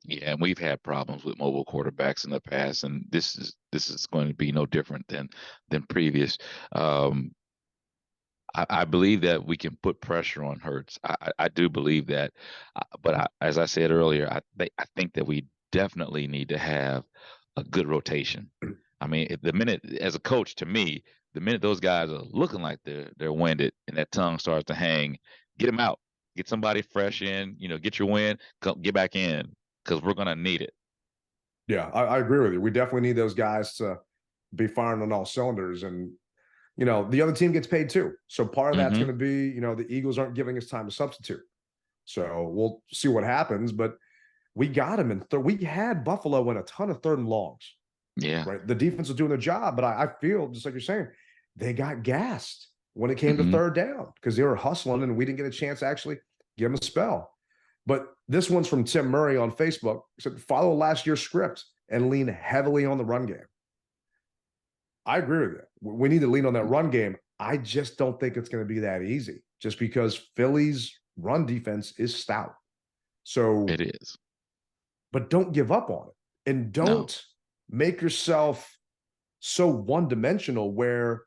Yeah, and we've had problems with mobile quarterbacks in the past, and this is going to be no different than previous. I believe that we can put pressure on Hurts. I do believe that, but as I said earlier, I think that we definitely need to have a good rotation. I mean, the minute, as a coach, to me, the minute those guys are looking like they're winded and that tongue starts to hang, get them out, get somebody fresh in, get your win, get back in, because we're gonna need it.
Yeah, I agree with you. We definitely need those guys to be firing on all cylinders. And the other team gets paid too. So part of that's going to be, the Eagles aren't giving us time to substitute. So we'll see what happens. But we got him in we had Buffalo in a ton of 3rd and longs.
Yeah.
Right. The defense was doing their job, but I feel just like you're saying, they got gassed when it came to 3rd down because they were hustling and we didn't get a chance to actually give them a spell. But this one's from Tim Murray on Facebook. He said, follow last year's script and lean heavily on the run game. I agree with you. We need to lean on that run game. I just don't think it's going to be that easy just because Philly's run defense is stout. So
it is.
But don't give up on it. And don't make yourself so one-dimensional where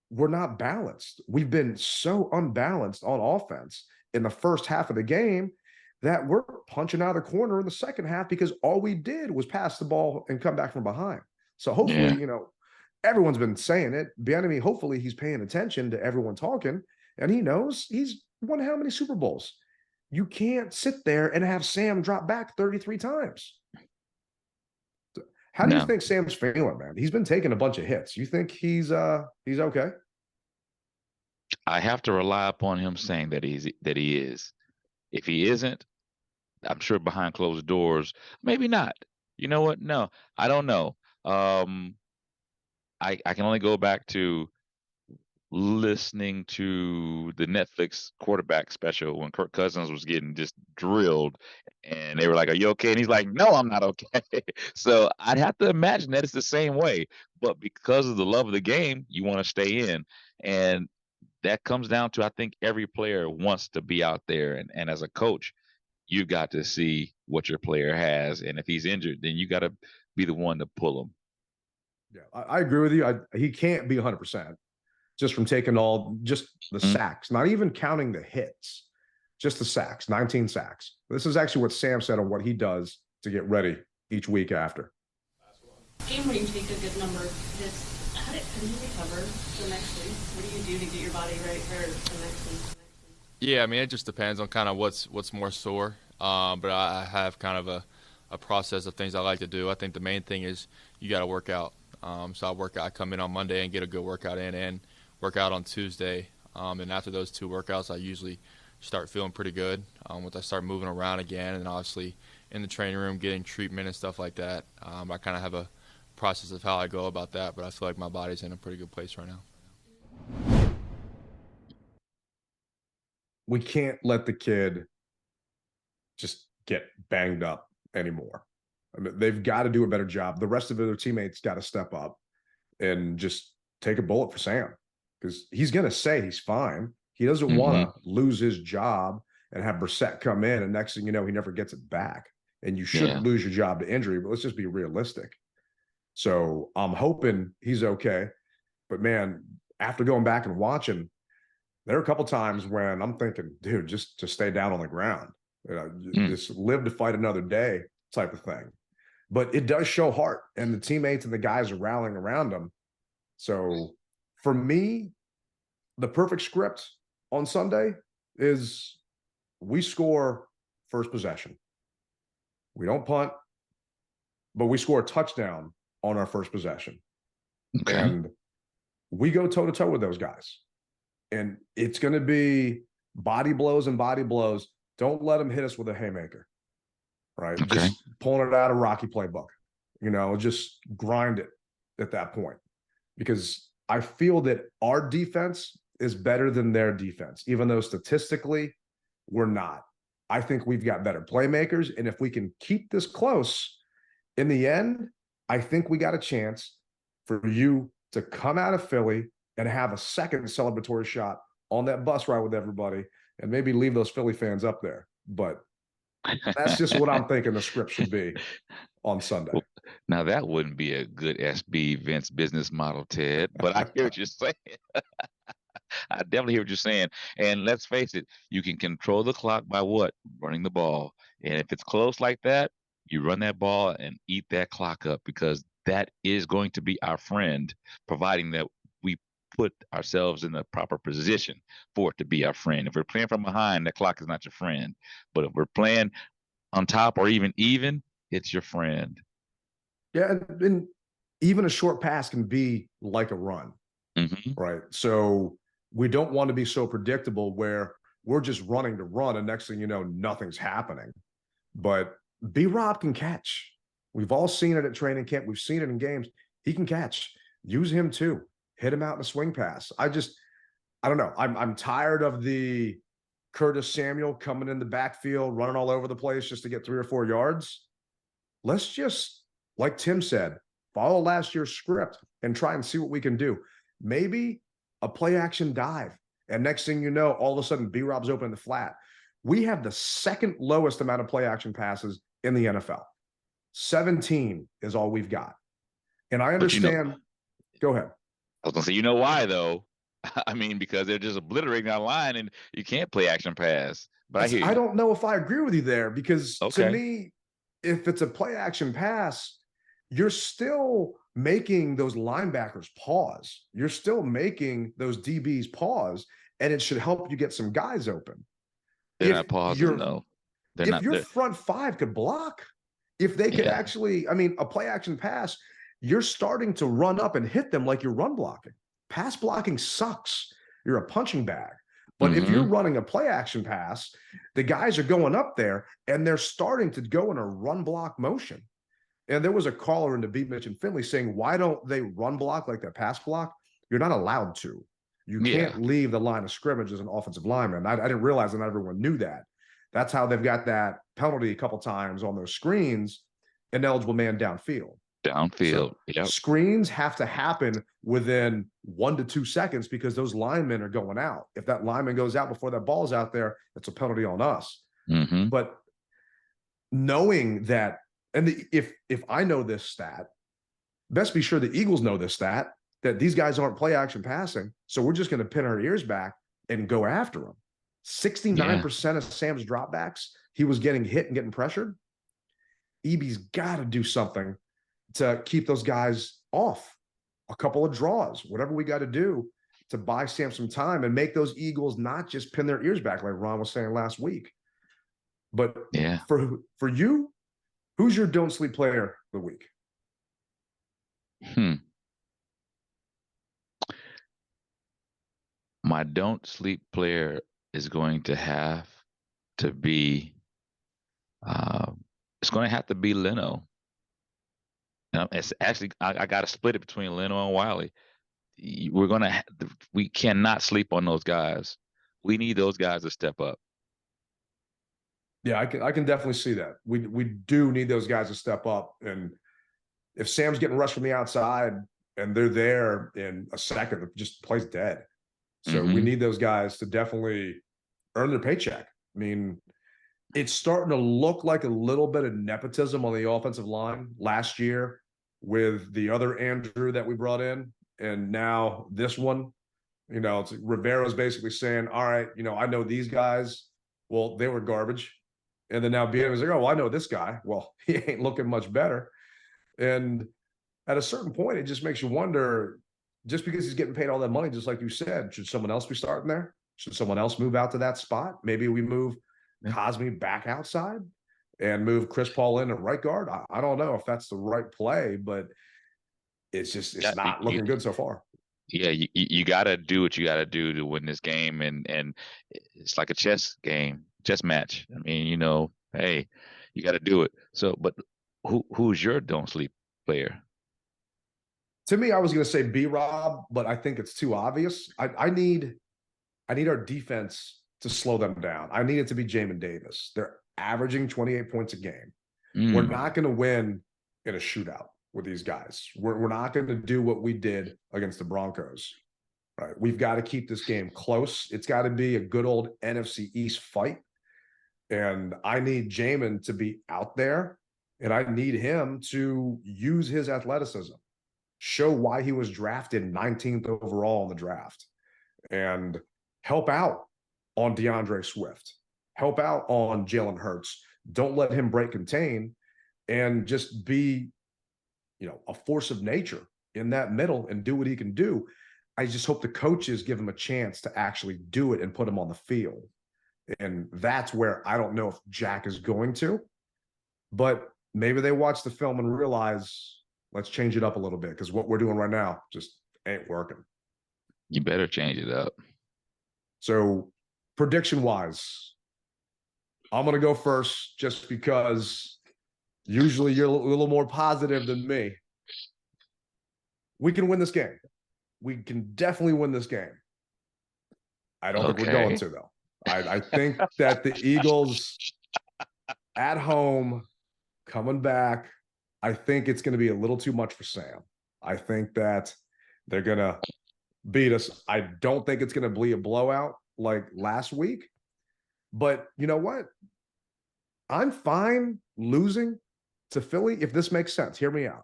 we're not balanced. We've been so unbalanced on offense in the first half of the game that we're punching out of the corner in the second half because all we did was pass the ball and come back from behind. So hopefully, everyone's been saying it. Bieniemy, hopefully he's paying attention to everyone talking, and he knows he's won how many Super Bowls. You can't sit there and have Sam drop back 33 times. How do you think Sam's feeling, man? He's been taking a bunch of hits. You think he's okay?
I have to rely upon him saying that he is. If he isn't, I'm sure behind closed doors, maybe not. You know what? No, I don't know. I can only go back to listening to the Netflix quarterback special when Kirk Cousins was getting just drilled and they were like, are you okay? And he's like, no, I'm not okay. So I'd have to imagine that it's the same way, but because of the love of the game, you want to stay in. And that comes down to, I think every player wants to be out there. And as a coach, you've got to see what your player has. And if he's injured, then you got to be the one to pull him.
Yeah, I agree with you. He can't be 100% just from taking just the sacks, not even counting the hits, just the sacks, 19 sacks. This is actually what Sam said on what he does to get ready each week after.
Game where you take a good number of hits, how do you recover the next week? What do you do to get your body right for the next week?
Yeah, I mean, it just depends on kind of what's more sore. But I have kind of a process of things I like to do. I think the main thing is you got to work out. So I come in on Monday and get a good workout in and work out on Tuesday. And after those 2 workouts, I usually start feeling pretty good. Once I start moving around again and obviously in the training room getting treatment and stuff like that, I kind of have a process of how I go about that, but I feel like my body's in a pretty good place right now.
We can't let the kid just get banged up anymore. I mean, they've got to do a better job. The rest of their teammates got to step up and just take a bullet for Sam because he's going to say he's fine. He doesn't want to lose his job and have Brissett come in, and next thing you know, he never gets it back. And you shouldn't lose your job to injury, but let's just be realistic. So I'm hoping he's okay. But, man, after going back and watching, there are a couple times when I'm thinking, dude, just to stay down on the ground. Just live to fight another day type of thing. But it does show heart, and the teammates and the guys are rallying around him. So for me, the perfect script on Sunday is we score first possession. We don't punt, but we score a touchdown on our first possession. Okay. And we go toe-to-toe with those guys. And it's going to be body blows and body blows. Don't let them hit us with a haymaker, right? Okay. Just pulling it out of Rocky playbook. Just grind it at that point. Because I feel that our defense is better than their defense, even though statistically we're not. I think we've got better playmakers. And if we can keep this close, in the end, I think we got a chance for you to come out of Philly and have a second celebratory shot on that bus ride with everybody and maybe leave those Philly fans up there. But that's just what I'm thinking the script should be on Sunday.
Well, now that wouldn't be a good SB Vince business model, Ted. But I hear what you're saying. I definitely hear what you're saying. And let's face it, you can control the clock by what? Running the ball. And if it's close like that, you run that ball and eat that clock up, because that is going to be our friend, providing that we put ourselves in the proper position for it to be our friend. If we're playing from behind, that clock is not your friend. But if we're playing on top or even, it's your friend.
Yeah, and even a short pass can be like a run, right? So we don't want to be so predictable where we're just running to run, and next thing you know, nothing's happening. But B-Rob can catch. We've all seen it at training camp. We've seen it in games. He can catch. Use him too. Hit him out in a swing pass. I don't know. I'm tired of the Curtis Samuel coming in the backfield, running all over the place just to get 3 or 4 yards. Let's just, like Tim said, follow last year's script and try and see what we can do. Maybe a play action dive. And next thing you know, all of a sudden, B-Rob's open in the flat. We have the second lowest amount of play action passes in the NFL. 17 is all we've got. And I understand. Go ahead.
I was going to say, you know why, though? I mean, because they're just obliterating that line and you can't play action pass. But I hear you.
I don't know if I agree with you there, because to me, if it's a play action pass, you're still making those linebackers pause. You're still making those DBs pause, and it should help you get some guys open.
They're not pausing, no. They're not.
If your front five could block, if they could actually, I mean, a play action pass, you're starting to run up and hit them like you're run blocking. Pass blocking sucks. You're a punching bag. But if you're running a play action pass, the guys are going up there and they're starting to go in a run block motion. And there was a caller in the Beat Mitch and Finley saying, why don't they run block like they pass block? You're not allowed to. You can't leave the line of scrimmage as an offensive lineman. I didn't realize that not everyone knew that. That's how they've got that penalty a couple times on those screens, ineligible man downfield.
Downfield,
so screens have to happen within 1 to 2 seconds because those linemen are going out. If that lineman goes out before that ball's out there, it's a penalty on us. But knowing that, and if I know this stat, best be sure the Eagles know this stat, that these guys aren't play action passing. So we're just going to pin our ears back and go after them. 69% of Sam's dropbacks, he was getting hit and getting pressured. EB's got to do something to keep those guys off. A couple of draws, whatever we got to do to buy Sam some time and make those Eagles not just pin their ears back like Ron was saying last week. But for you, who's your don't sleep player of the week?
My don't sleep player is going to have to be it's going to have to be Leno. It's actually I got to split it between Leno and Wiley. We cannot sleep on those guys. We need those guys to step up.
Yeah, I can definitely see that. We do need those guys to step up. And if Sam's getting rushed from the outside and they're there in a second, it just plays dead. So we need those guys to definitely earn their paycheck. I mean, it's starting to look like a little bit of nepotism on the offensive line last year with the other Andrew that we brought in. And now this one, it's Rivera's basically saying, all right, I know these guys. Well, they were garbage. And then now BM is like, oh, well, I know this guy. Well, he ain't looking much better. And at a certain point, it just makes you wonder, just because he's getting paid all that money, just like you said, should someone else be starting there? Should someone else move out to that spot? Maybe we move Cosme back outside and move Chris Paul in at right guard. I don't know if that's the right play, but it's not looking good so far.
Yeah, you got to do what you got to do to win this game, and it's like a chess match. I mean, hey, you got to do it. So, but who's your don't sleep player?
To me, I was going to say B-Rob, but I think it's too obvious. I need our defense to slow them down. I need it to be Jamin Davis. They're averaging 28 points a game. We're not going to win in a shootout with these guys. We're not going to do what we did against the Broncos. right? We've got to keep this game close. It's got to be a good old NFC East fight. And I need Jamin to be out there, and I need him to use his athleticism, show why he was drafted 19th overall in the draft, and help out on DeAndre Swift, help out on Jalen Hurts. Don't let him break contain, and just be, a force of nature in that middle and do what he can do. I just hope the coaches give him a chance to actually do it and put him on the field. And that's where I don't know if Jack is going to, but maybe they watch the film and realize, let's change it up a little bit, because what we're doing right now just ain't working.
You better change it up.
So prediction-wise, I'm going to go first just because usually you're a little more positive than me. We can win this game. We can definitely win this game. I don't think we're going to, though. I think that the Eagles at home, coming back, I think it's going to be a little too much for Sam. I think that they're going to beat us. I don't think it's going to be a blowout like last week. But you know what? I'm fine losing to Philly if this makes sense. Hear me out.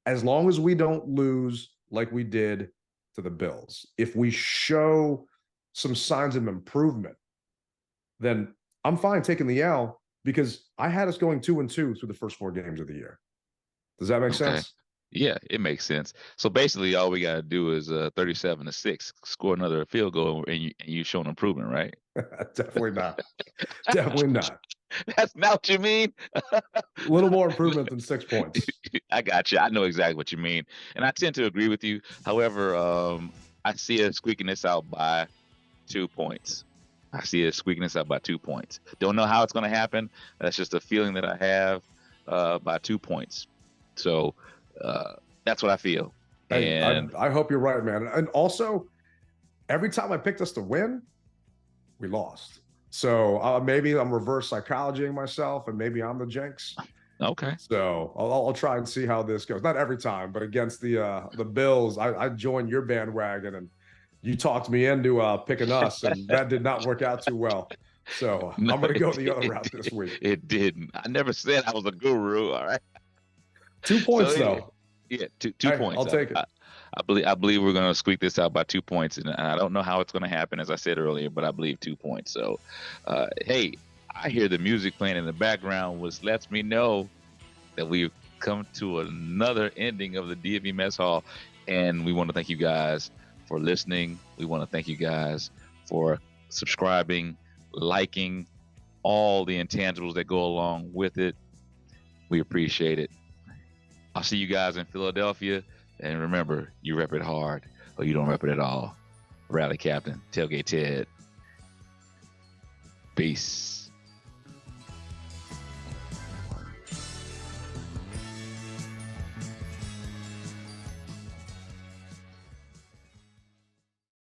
As long as we don't lose like we did to the Bills, if we show some signs of improvement, then I'm fine taking the L, because I had us going 2-2 through the first 4 games of the year. Does that make sense?
Yeah, it makes sense. So basically, all we got to do is 37-6, score another field goal, and you show an improvement, right?
Definitely not. Definitely not.
That's not what you mean.
A little more improvement than 6 points.
I got you. I know exactly what you mean, and I tend to agree with you. However, I see us squeaking this out by 2 points. I see us squeaking this out by 2 points. Don't know how it's going to happen. That's just a feeling that I have, by 2 points. So that's what I feel. And
I hope you're right, man. And also, every time I picked us to win, we lost. So maybe I'm reverse psychologying myself, and maybe I'm the jinx.
Okay.
So I'll try and see how this goes. Not every time, but against the Bills, I joined your bandwagon, and you talked me into picking us, and that did not work out too well. So I'm going to go the other route this week.
It didn't. I never said I was a guru. All right.
2 points, though.
Yeah, two points.
I'll take it.
I believe we're going to squeak this out by 2 points, and I don't know how it's going to happen, as I said earlier, but I believe 2 points. So, hey, I hear the music playing in the background, which lets me know that we've come to another ending of the DMV Mess Hall, and we want to thank you guys for listening. We want to thank you guys for subscribing, liking, all the intangibles that go along with it. We appreciate it. I'll see you guys in Philadelphia. And remember, you rep it hard or you don't rep it at all. Rally Captain, Tailgate Ted. Peace.